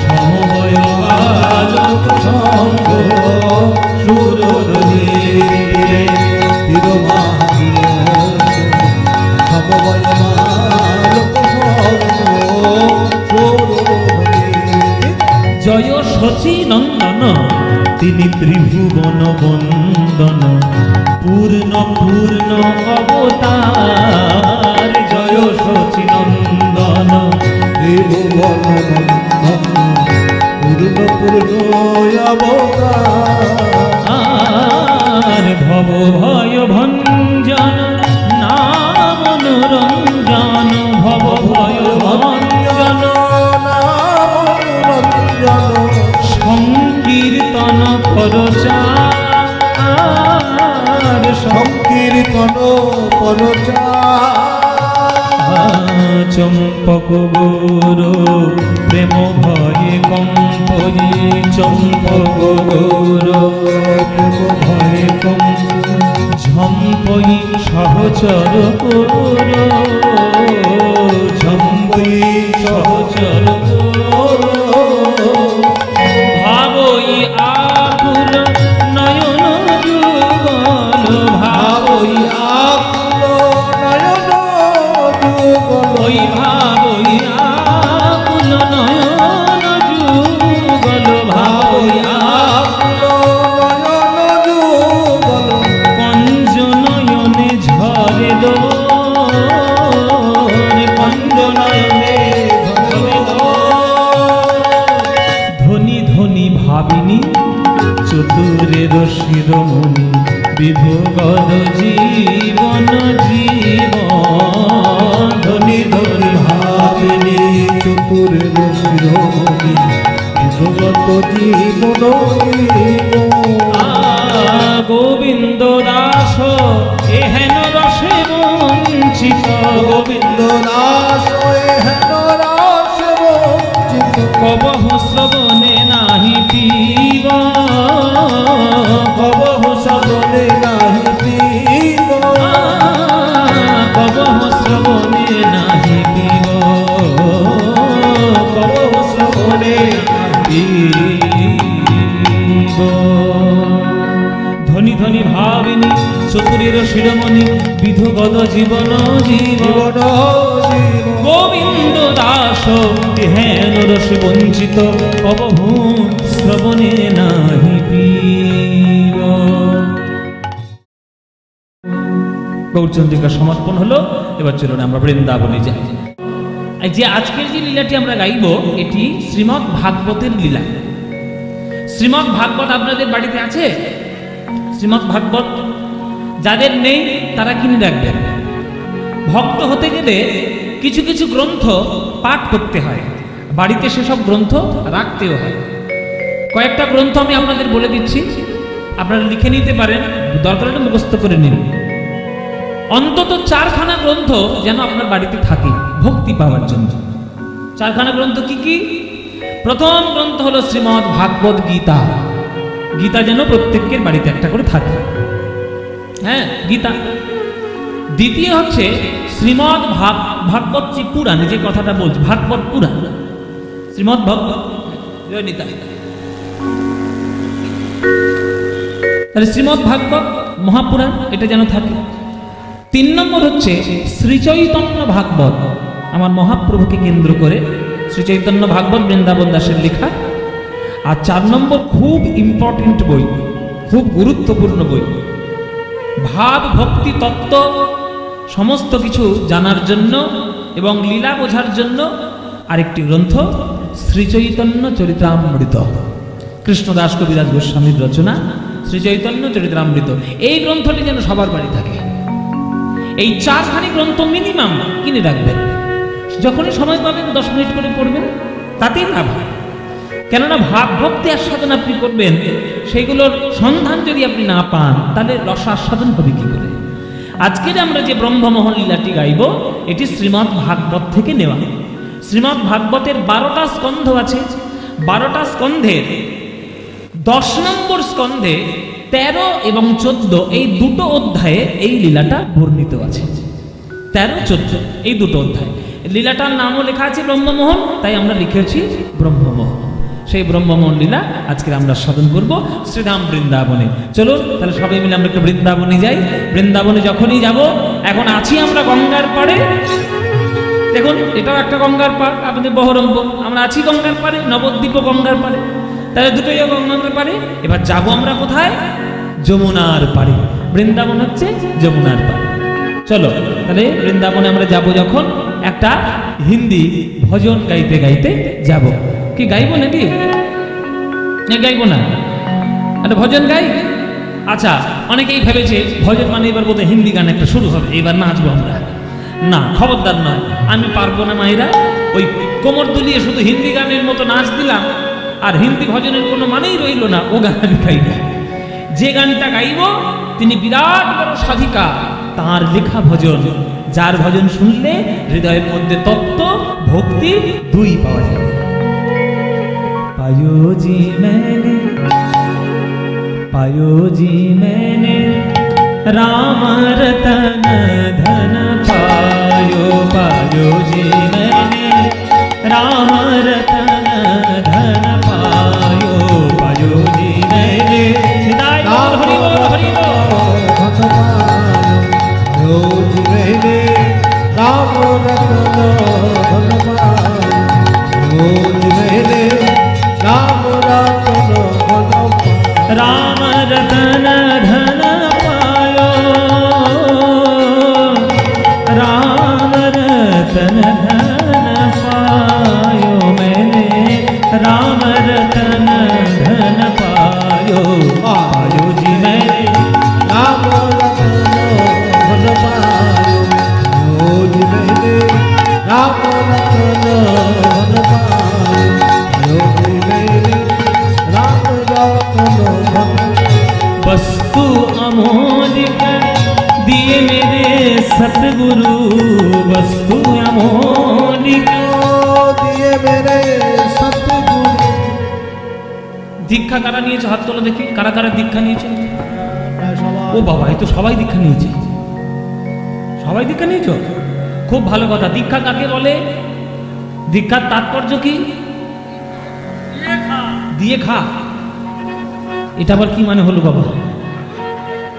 সমবয় বালক সঙ্গ। সুরধুনির নন্দন পূর্ণ পূর্ণ অবতার জয় সচিনন্দন ত্রিভুবন পূর্ণ পূর্ণ অবতার ভব ভয় ভঞ্জন নাম মনোরঞ্জন ভব ভয় ভঞ্জন সংকীর্তন পরচার সংকীর্তন পরচার চম্পক গৌর প্রেম ভয়ে কম্পজি চম্পক গৌর প্রেম ভয়ে কম্প ঝম্পই সহচর গৌর ঝম্পই সহচর ভাবই আকুল নয়ন যুগল ভাবই আকুল নয়ন ওই ভাবই আকুল নয়ন যুগল ভাবই আকুল নয়ন যুগল কঞ্জ নয়নে ঝরে দো কঞ্জ নয়নে ঝরে দো ধনী ধনী ভাবিনী চতুরের শিরোমণি বিভগদ জীবন জীবন ধনী ধনী ভাবিনী চতুরের শিরোমণি বিভগত জীবন গোবিন্দ দাস এহেন রসে বঞ্চিত গোবিন্দ দাস হেন রাস বঞ্চিত কবহু শ্রবণে নাহি পিব কবহু সবনে নাহি পিব কবহু শ্রবণে নাহি পিব কবহু শ্রবণে পিব ধনী ধনী ভাবিনী চতুরের শিরোমণি বিধুগত জীবন জীবন গোবিন্দ দাস হেন রসে বঞ্চিত কবহু শ্রবণে নাহি পিব গৌরচন্দ্রিকা সমর্পণ হলো। এবার চলুন আমরা বৃন্দাবনে যাই। যে আজকের যে লীলাটি আমরা গাইব এটি শ্রীমদ্ ভাগবতের লীলা। শ্রীমদ্ ভাগবত আপনাদের বাড়িতে আছে? শ্রীমদ্ ভাগবত যাদের নেই তারা কিনে রাখবেন। ভক্ত হতে গেলে কিছু কিছু গ্রন্থ পাঠ করতে হয়, বাড়িতে সেসব গ্রন্থ রাখতেও হয়। কয়েকটা গ্রন্থ আমি আপনাদের বলে দিচ্ছি, আপনারা লিখে নিতে পারেন, দরকার হলে মুখস্থ করে নিন। অন্তত 4খানা গ্রন্থ যেন আপনার বাড়িতে থাকে ভক্তি পাওয়ার জন্য। 4খানা গ্রন্থ কি কি? প্রথম গ্রন্থ হলো শ্রীমদ্ ভাগবত গীতা। গীতা যেন প্রত্যেকের বাড়িতে একটা করে থাকে, হ্যাঁ গীতা। দ্বিতীয় হচ্ছে শ্রীমদ্ ভাগবত যে পুরাণ, যে কথাটা বলছি ভাগবত পুরাণ, শ্রীমদ্ ভাগবত তাহলে শ্রীমদ্ ভাগবত মহাপুরাণ এটা যেন থাকে। 3 নম্বর হচ্ছে শ্রীচৈতন্য ভাগবত, আমার মহাপ্রভুকে কেন্দ্র করে শ্রীচৈতন্য ভাগবত বৃন্দাবন দাসের লেখা। আর 4 নম্বর খুব ইম্পর্টেন্ট বই, খুব গুরুত্বপূর্ণ বই, ভাব ভক্তি তত্ত্ব সমস্ত কিছু জানার জন্য এবং লীলা বোঝার জন্য আরেকটি গ্রন্থ শ্রীচৈতন্য চরিতামৃত, কৃষ্ণদাস কবিরাজ গোস্বামীর রচনা শ্রীচৈতন্য চরিতামৃত। এই গ্রন্থটি যেন সবার বাড়ি থাকে। এই 4খানি গ্রন্থ মিনিমাম কিনে রাখবেন, যখনই সময় পাবেন 10 মিনিট করে পড়বেন, তাতেই লাভ হয়। কেননা ভাব ভক্তি আস্বাদন আপনি করবেন, সেগুলোর সন্ধান যদি আপনি না পান তাহলে রস আস্বাদন হবে কি করে? আজকের আমরা যে ব্রহ্মমোহন লীলাটি গাইব এটি শ্রীমদ্ ভাগবত থেকে নেওয়া। শ্রীমদ্ ভাগবতের 12টা স্কন্ধ আছে। 12টা স্কন্ধের 10 নম্বর স্কন্ধে 13 এবং 14 এই দুটো অধ্যায়ে এই লীলাটা বর্ণিত আছে। 13, 14 এই দুটো অধ্যায়। লীলাটার নামও লেখা আছে ব্রহ্মমোহন, তাই আমরা লিখেছি ব্রহ্মমোহন। সেই ব্রহ্মমোহন লীলা আজকে আমরা সাধন করব শ্রীধাম বৃন্দাবনে। চলুন তাহলে সবাই মিলে আমরা একটু বৃন্দাবনে যাই। বৃন্দাবনে যখনই যাব, এখন আছি আমরা গঙ্গার পাড়ে, দেখুন এটাও একটা গঙ্গার পাড়, আপনাদের বহরমপুর, আমরা আছি গঙ্গার পাড়ে, নবদ্বীপ গঙ্গার পাড়ে, তাহলে দুটোই গঙ্গার পাড়ে। এবার যাব আমরা কোথায়? যমুনার পাড়ে। বৃন্দাবন হচ্ছে যমুনার পাড়ে। চলো তাহলে বৃন্দাবনে আমরা যাব যখন, একটা হিন্দি ভজন গাইতে গাইতে যাব। কি গাইবো নাকি? গাইবো না, একটা ভজন গাই। আচ্ছা, অনেকেই ভেবেছে ভজন মানে এবার বোধহয় হিন্দি গান একটা শুরু হবে, এবার নাচবো আমরা। না, খবরদার নয়, আমি পারবো না মায়েরা। ওই কোমর দুলিয়ে শুধু হিন্দি গানের মতো নাচ দিলাম, আর হিন্দি ভজনের কোনো মানেই রইল না, ও গান আমি গাই না। যে গানটা গাইব তিনি বিরাট বড় সাধিকা, তার লেখা ভজন, যার ভজন শুনলে হৃদয়ের মধ্যে তত্ত্ব ভক্তি দুই পাওয়া যাবে। পায়ো জি मैंने, पायो जी मैंने राम रतन धन पायो, पायो जी मैंने राम रतन धन पायो, पायो जी मैंने हरि बोल हरि बोल पायो जी मैंने राम रतन धन पायो, जी मैंने राम रतन धन राम रतन धन पायो, राम रतन धन पायो, मैंने राम रतन धन पायो, पायो जी मैंने राम रतन धन पायो, जी मैंने राम रतन धन पायो, जी मैंने राम रतन धन। वस्तु अमोलिक दिए मेरे सतगुरु, वस्तु अमोलिक दिए मेरे सतगुरु। दीक्षा कारा নিয়েছে? হাত তোলো দেখি, কারা কারা দীক্ষা নিয়েছে? ও বাবা, এই তো সবাই দীক্ষা নিয়েছে। সবাই দীক্ষা নিয়েছো? খুব ভালো কথা। দীক্ষা কাকে বলে? দীক্ষার তাৎপর্য কি? দিয়ে খা। এটা আবার কি মানে হলো বাবা?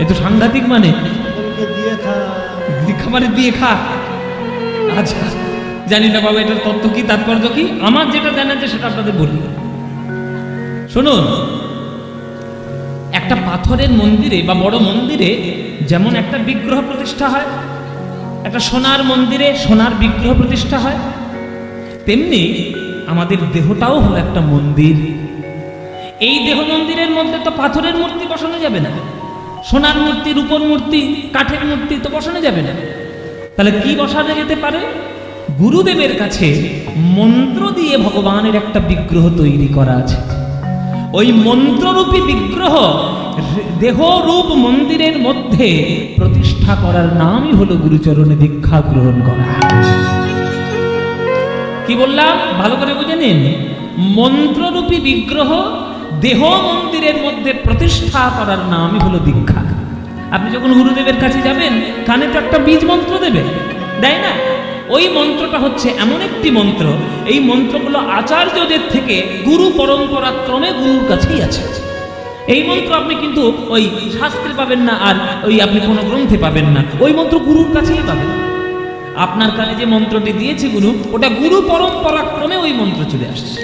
এ তো সাংঘাতিক মানে। দীক্ষা মানে দিয়ে খা। আচ্ছা, জানি না বাবা এটার তত্ত্ব কি, তাৎপর্য কি। আমার যেটা জানা আছে সেটা আপনাদের বলি। শুনুন, একটা পাথরের মন্দিরে বা বড় মন্দিরে যেমন একটা বিগ্রহ প্রতিষ্ঠা হয়, একটা সোনার মন্দিরে সোনার বিগ্রহ প্রতিষ্ঠা হয়, তেমনি আমাদের দেহটাও হলো একটা মন্দির। এই দেহ মন্দিরের মধ্যে তো পাথরের মূর্তি বসানো যাবে না, সোনার মূর্তি, রূপোর মূর্তি, কাঠের মূর্তি তো বসানো যাবে না। তাহলে কি বসানো যেতে পারে? গুরুদেবের কাছে মন্ত্র দিয়ে ভগবানের একটা বিগ্রহ তৈরি করা আছে। ওই মন্ত্ররূপী বিগ্রহ দেহ রূপ মন্দিরের মধ্যে প্রতিষ্ঠা করার নামই হলো গুরুচরণে দীক্ষা গ্রহণ করা। কি বললাম ভালো করে বুঝে নিন। মন্ত্ররূপী বিগ্রহ দেহ মন্দিরের মধ্যে প্রতিষ্ঠা করার নামই হলো দীক্ষা। আপনি যখন গুরুদেবের কাছে যাবেন, কানে তো একটা বীজ মন্ত্র দেবে, দেয় না? ওই মন্ত্রটা হচ্ছে এমন একটি মন্ত্র, এই মন্ত্রগুলো আচার্যদের থেকে গুরু পরম্পরা ক্রমে গুরুর কাছেই আছে। এই মন্ত্র আপনি কিন্তু ওই শাস্ত্রে পাবেন না, আর ওই আপনি কোনো গ্রন্থে পাবেন না। ওই মন্ত্র গুরুর কাছেই পাবেন। আপনার কানে যে মন্ত্রটি দিয়েছে গুরু, ওটা গুরু পরম্পরা ক্রমে ওই মন্ত্র চলে আসছে।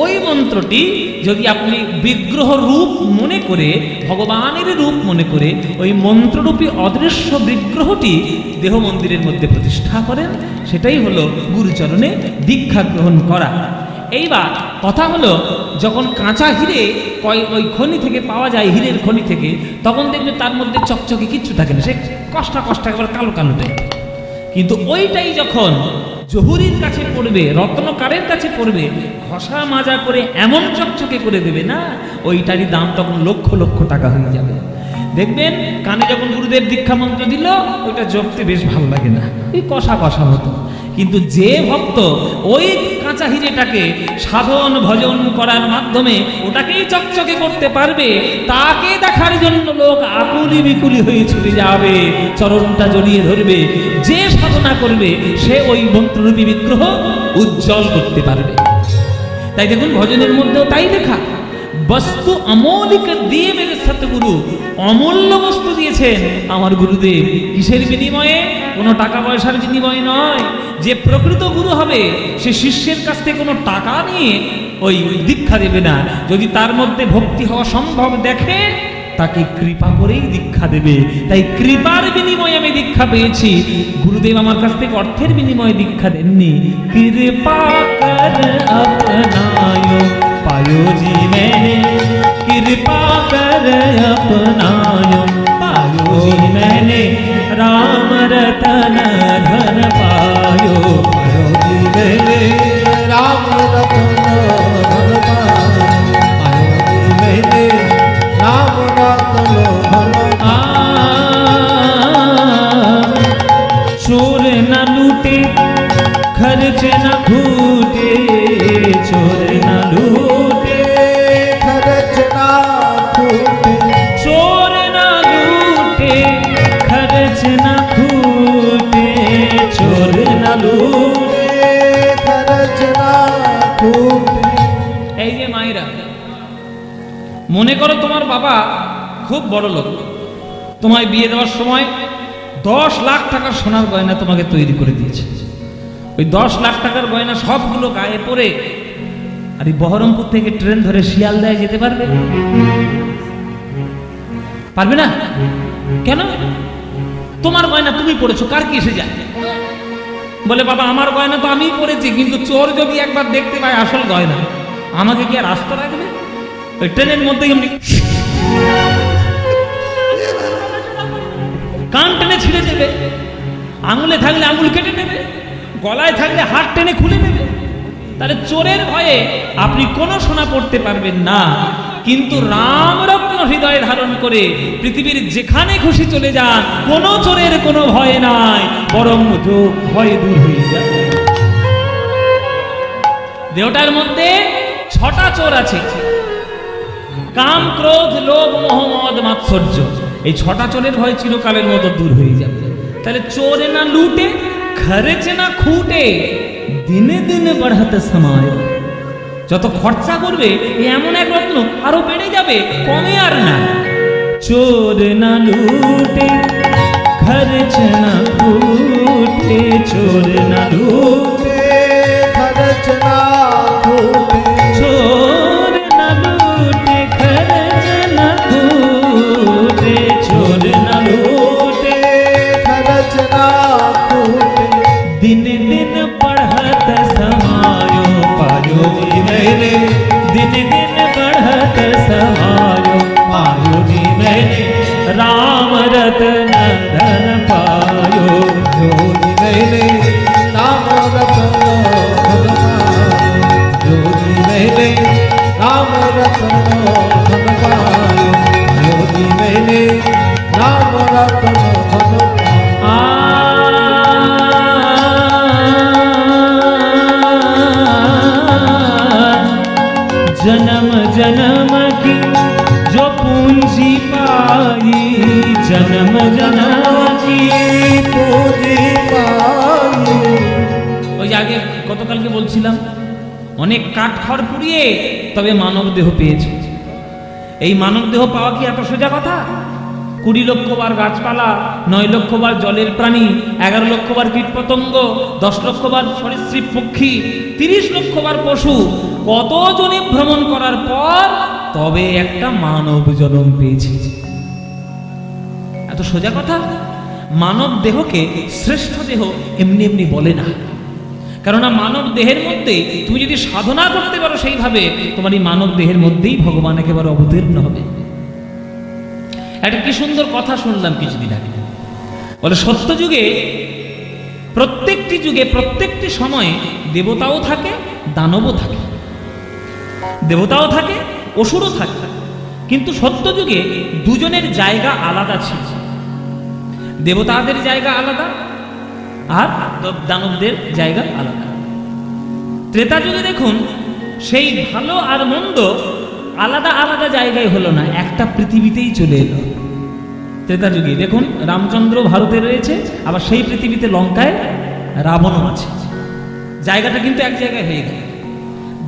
ওই মন্ত্রটি যদি আপনি বিগ্রহ রূপ মনে করে, ভগবানের রূপ মনে করে ওই মন্ত্ররূপী অদৃশ্য বিগ্রহটি দেহ মন্দিরের মধ্যে প্রতিষ্ঠা করেন, সেটাই হলো গুরুচরণে দীক্ষা গ্রহণ করা। এইবার কথা হলো, যখন কাঁচা হিরে ওই খনি থেকে পাওয়া যায়, হীরের খনি থেকে, তখন দেখবে তার মধ্যে চকচকে কিচ্ছু থাকে না, সে কষ্টা একেবারে কালো কালো টাইপ। কিন্তু ওইটাই যখন জহুরির কাছে পড়বে, রত্নকারের কাছে পড়বে, ঘষা মাজা করে এমন চকচকে করে দেবে না, ওইটারই দাম তখন লক্ষ লক্ষ টাকা হয়ে যাবে। দেখবেন কানে যখন গুরুদেব দীক্ষা মন্ত্র দিল, ওইটা জপতে বেশ ভালো লাগে না, এই কষা কষা হতো। কিন্তু যে ভক্ত ওই কাঁচা হিরেটাকে সাধন ভজন করার মাধ্যমে ওটাকেই চকচকে করতে পারবে, তাকে দেখার জন্য লোক আকুলি বিকুলি হয়ে ছুটে যাবে, চরণটা জড়িয়ে ধরবে। যে সাধনা করবে সে ওই মন্ত্ররূপী বিগ্রহ উজ্জ্বল করতে পারবে। তাই দেখুন ভজনের মধ্যেও তাই লেখা, বস্তু অমৌলিক দিয়ে মেরে সতগুরু, অমূল্য বস্তু দিয়েছেন আমার গুরুদেব। কিসের বিনিময়ে? কোনো টাকা পয়সার বিনিময়ে নয়। যে প্রকৃত গুরু হবে সে শিষ্যের কাছ থেকে কোনো টাকা নিয়ে ওই দীক্ষা দেবে না। যদি তার মধ্যে ভক্তি হওয়া সম্ভব দেখে, তাকে কৃপা করেই দীক্ষা দেবে। তাই কৃপার বিনিময়ে আমি দীক্ষা পেয়েছি। গুরুদেব আমার কাছ থেকে অর্থের বিনিময়ে দীক্ষা দেননি। কৃপা কর अपनायो पायो जी मैंने, कृपा कर अपनायो पायो जी मैंने, राम रतन धन पायो पायो जी मैंने, राम रतन धन पायो जी मैंने, राम रतन धन चोर न लूटे खर्च न खूटे, चोर न लूटे खर्च ना खूटे, चोर न लूटे खर्च न खूटे, चोर न लूटे खर्च ना खूटे। এই যে মায়েরা, মনে করো তোমার বাবা খুব বড় লোক, তোমায় বিয়ে দেওয়ার সময় 10 লাখ টাকার সোনার গয়না তোমাকে তৈরি করে দিয়েছে। ওই 10 লাখ টাকার গয়না সবগুলো গায়ে পরে আর এই বহরমপুর থেকে ট্রেন ধরে শিয়ালদায় যেতে পারবে? পারবে না। কেন? তোমার গয়না তুমি পড়েছো, কার কি এসে যায়? বলে বাবা আমার গয়না তো আমিই পড়েছি, কিন্তু চোর যদি একবার দেখতে পায় আসল গয়না, আমাকে কি আর রাস্তা রাখবে? ওই ট্রেনের মধ্যে এমনি কান টেনে ছিঁড়ে দেবে, আঙুলে থাকলে আঙুল কেটে নেবে, গলায় থাকলে হাত টেনে খুলে নেবে। তাহলে চোরের ভয়ে আপনি কোনো সোনা পড়তে পারবেন না। কিন্তু রাম রত্ন হৃদয়ে ধারণ করে পৃথিবীর যেখানে খুশি চলে যান, কোনো চোরের কোনো ভয় নাই, বরং ভয় দূর হয়ে যায়। দেহটার মধ্যে 6টা চোর আছে, কাম ক্রোধ লোভ মোহ মদ মাৎসর্য। এই 6টা চোরের ভয় চিরকালের মতো দূর হয়ে যাবে। তাহলে চোরে না লুটে খরচে না খুঁটে, দিনে দিনে বাড়াতে সময়। যত খরচা করবে এমন এক রত্ন আরো বেড়ে যাবে, কমে আর না। চোর না লুটে খরচ না খুঁটে, চোর না লুটে खर्च ना खूटे, चोर न लूटे खर्च न खूटे, चोर न लूटे खर्च ना खूटे। दिन दिन बढ़त समायो पायो जी मैंने, दिन दिन बढ़त समायो पायो जी मैंने, राम रतन धन पायो जो जी मैंने राम रतन धन पायो, जो जी मैंने राम रतन धन पायो, जो जी मैंने राम रतन धन जन्म जन्म की जो पूंजी पाई, जन्म जन्म की पूंजी पाई। ওই আগে গতকালকে বলছিলাম অনেক কাঠখড় পুড়িয়ে তবে মানব দেহ পেয়েছে। এই মানব দেহ পাওয়া কি এত সোজা কথা? 20 লক্ষ বার গাছপালা, 9 লক্ষ বার জলের প্রাণী, 11 লক্ষ বার কীটপতঙ্গ, 10 লক্ষ বার সরীসৃপ পক্ষী, 30 লক্ষ বার পশু, কত জনে ভ্রমণ করার পর তবে একটা মানব জন্ম পেয়েছে। এত সোজা কথা? মানব দেহকে শ্রেষ্ঠ দেহ এমনি এমনি বলে না। কেননা মানব দেহের মধ্যে তুমি যদি সাধনা করতে পারো সেইভাবে, তোমার এই মানব দেহের মধ্যেই ভগবান একেবারে অবতীর্ণ হবে। একটা কি সুন্দর কথা শুনলাম কিছুদিন আগে। বলে সত্য যুগে প্রত্যেকটি যুগে প্রত্যেকটি সময়ে দেবতাও থাকে, দানবও থাকে, দেবতাও থাকে, অসুরও থাকে। কিন্তু সত্য যুগে দুজনের জায়গা আলাদা ছিল। দেবতাদের জায়গা আলাদা আর দানবদের জায়গা আলাদা। ত্রেতা যুগে দেখুন সেই ভালো আর মন্দ আলাদা আলাদা জায়গায় হলো না, একটা পৃথিবীতেই চলে এলো। ত্রেতা যুগে দেখুন রামচন্দ্র ভারতে রয়েছে, আবার সেই পৃথিবীতে লঙ্কায় রাবণও আছে, জায়গাটা কিন্তু এক জায়গায় হয়ে গেল।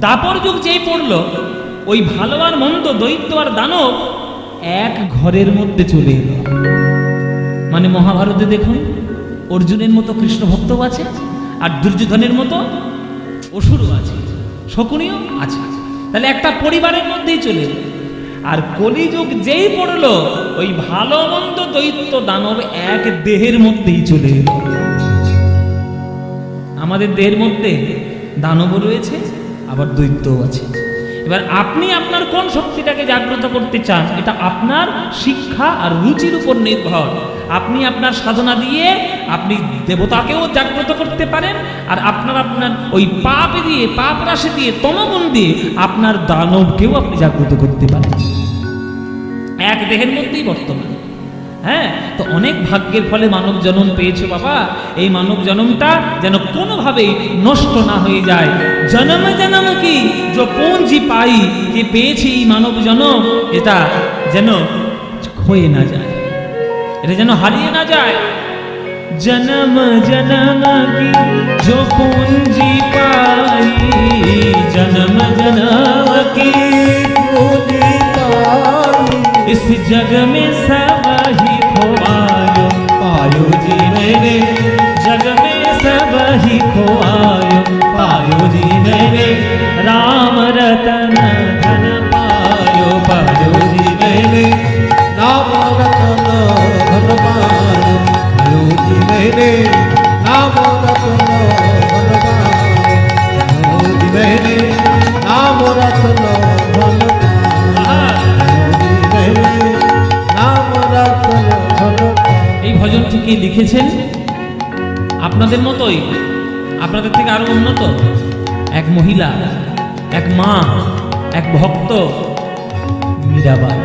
দাপর যুগ যেই পড়লো, ওই ভালো আর মন্দ, দৈত্য আর দানব এক ঘরের মধ্যে চলে এলো। মানে মহাভারতে দেখুন অর্জুনের মতো কৃষ্ণ ভক্তও আছে, আর দুর্যোধনের মতো অসুরও আছে, শকুনিও আছে। তাহলে একটা পরিবারের মধ্যেই চলে এলো। আর কলিযুগ যেই পড়লো ওই ভালো মন্দ দৈত্য দানব এক দেহের মধ্যেই চলে এলো। আমাদের দেহের মধ্যে দানবও রয়েছে, আবার দৈত্যও আছে। এবার আপনি আপনার কোন শক্তিটাকে জাগ্রত করতে চান, এটা আপনার শিক্ষা আর রুচির উপর নির্ভর। আপনি আপনার সাধনা দিয়ে আপনি দেবতাকেও জাগ্রত করতে পারেন, আর আপনার ওই পাপ দিয়ে, পাপ রাশি দিয়ে, তমগুণ দিয়ে আপনার দানবকেও আপনি জাগ্রত করতে পারেন, এক দেহের মধ্যেই বর্তমান। হ্যাঁ, তো অনেক ভাগ্যের ফলে মানব জন্ম পেয়েছো বাবা। এই মানব জন্মটা যেন কোনোভাবেই নষ্ট না হয়ে যায়। জন্ম জন্ম কি যে পুঁজি পাই, যে পেয়েছি এই মানব জন্ম, এটা যেন ক্ষয়ে না যায়, এটা যেন হারিয়ে না যায়। জন্ম জন্ম কি जो पूंजी पाई, जन्म जन्म की पूंजी पाई, इस जग में सब ही खोआयो पायो जी मैंने, जग में सब ही खोआयो पायो जी मैंने, राम रतन धन पायो पायो जी मैंने, नाम रतन धन पायो पायो जी मैंने, नाम रतन धन पायो जी मैंने, नाम रतन धन এই ভজনটি কে লিখেছেন? আপনাদের মতোই, আপনাদের থেকে আরো উন্নত এক মহিলা, এক মা, এক ভক্ত, मीराबाई।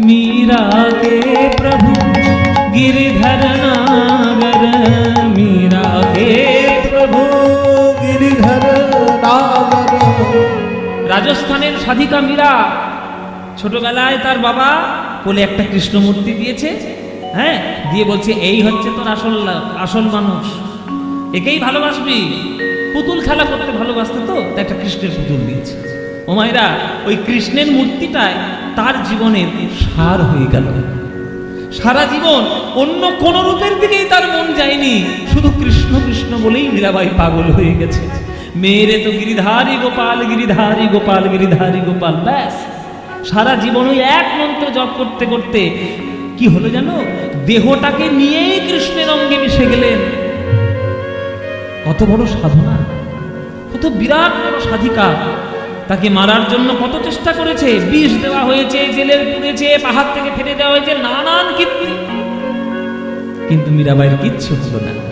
मीरा के प्रभु गिरिधर नागर, मीरा के प्रभु गिरिधर नागर। রাজস্থানের সাধিকা মীরা ছোটবেলায় তার বাবা বলে একটা কৃষ্ণ মূর্তি দিয়েছে, হ্যাঁ, দিয়ে বলছে এই হচ্ছে তোর আসল মানুষ, একেই ভালোবাসবি। পুতুল খেলা করতে ভালোবাসতে, তো একটা কৃষ্ণের পুতুল দিয়েছে। ও মায়েরা, ওই কৃষ্ণের মূর্তিটায় তার জীবনের সার হয়ে গেল। সারা জীবন অন্য কোন রূপের দিকেই তার মন যায়নি, শুধু কৃষ্ণ কৃষ্ণ বলেই মীরাবাই পাগল হয়ে গেছে। মেরে তো গিরিধারী গোপাল, গিরিধারী গোপাল, গিরিধারী গোপাল, ব্যাস সারা জীবন ওই এক মন্ত্র জপ করতে করতে কি হলো জানো, দেহটাকে নিয়েই কৃষ্ণের অঙ্গে মিশে গেলেন। কত বড় সাধনা, কত বিরাট বড় সাধিকা। তাকে মারার জন্য কত চেষ্টা করেছে, বিষ দেওয়া হয়েছে, জেলে পুড়েছে, পাহাড় থেকে ফেলে দেওয়া হয়েছে, নানান কীর্তি, কিন্তু মীরাবাইয়ের কিচ্ছু হলো না।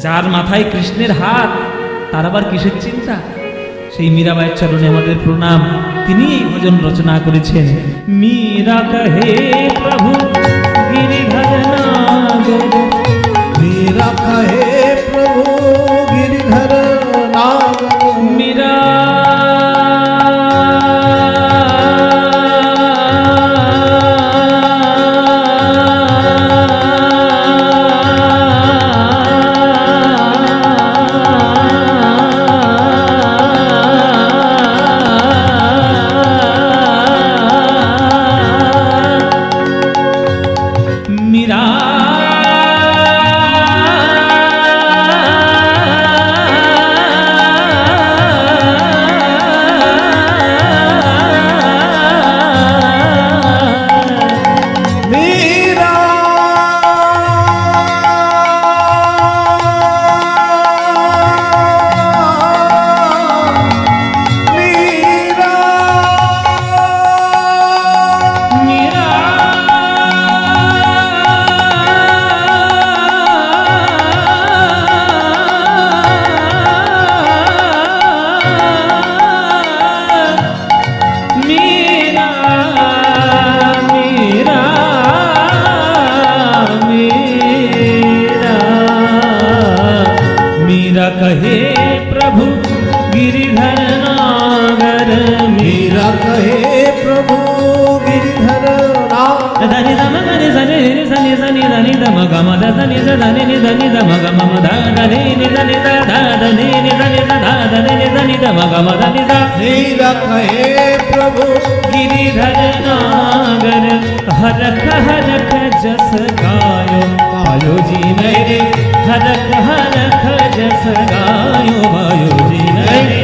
যার মাথায় কৃষ্ণের হাত, তার আবার কিসের চিন্তা? সেই মীরাবাইয়ের চরণে আমাদের প্রণাম। তিনি এই ভজন রচনা করেছেন। মীরা কহে প্রভু গিরিধর নাগর, मीरा कहे प्रभु गिरिधर नागर। মীরা कहे प्रभु गिरिधर नागर, मीरा कहे प्रभु गिरिधर नागर। धनि धम धनि धनि धनि धनि धनि धम गम धनि धनि धनि धम गम धनि धनि धनि धनि धनि धनि धम गम धनि धा। मीरा कहे प्रभु गिरिधर नागर, हरख हरख जस गायो पायो जी मेरे, हरख हरख जस गायो पायो जी मेरे,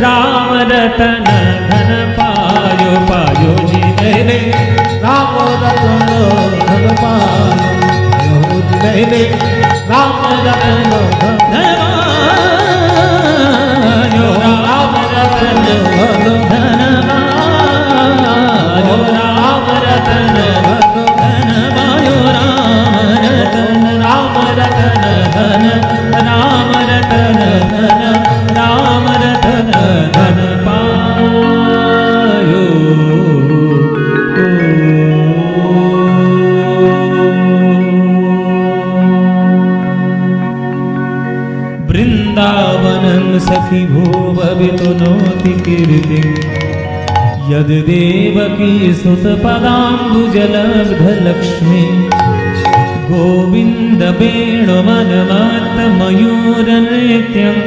राम रतन धन पायो पायो पायो जी मैंने राम रतन धन पायो मैंने राम रतन धन धनवायो राम रतन धन धनवायो राम रतन धनवायो राम रतन धन राम रतन धन राम रतन धन पायो वृंदावनं सखी भूववितु नोति कीर्ति यद देवकी सुत पदाम्बुजलब्धलक्ष्मी गोविंद वेणुमन्मत्त मयूर नृत्यं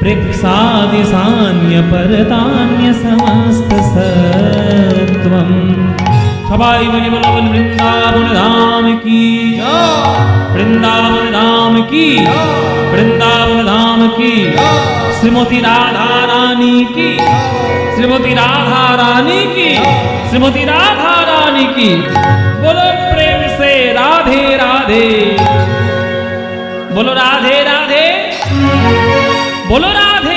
पृक्सादि सान्य परतान्य समस्त सत्वं सबाई बलि बोलो बोल वृंदावन धाम की वृंदावन धाम की वृंदावन धाम की श्रीमती राधा रानी की श्रीमती राधा रानी की श्रीमती राधा रानी की बोलो प्रेम से राधे राधे बोलो राधे राधे बोलो राधे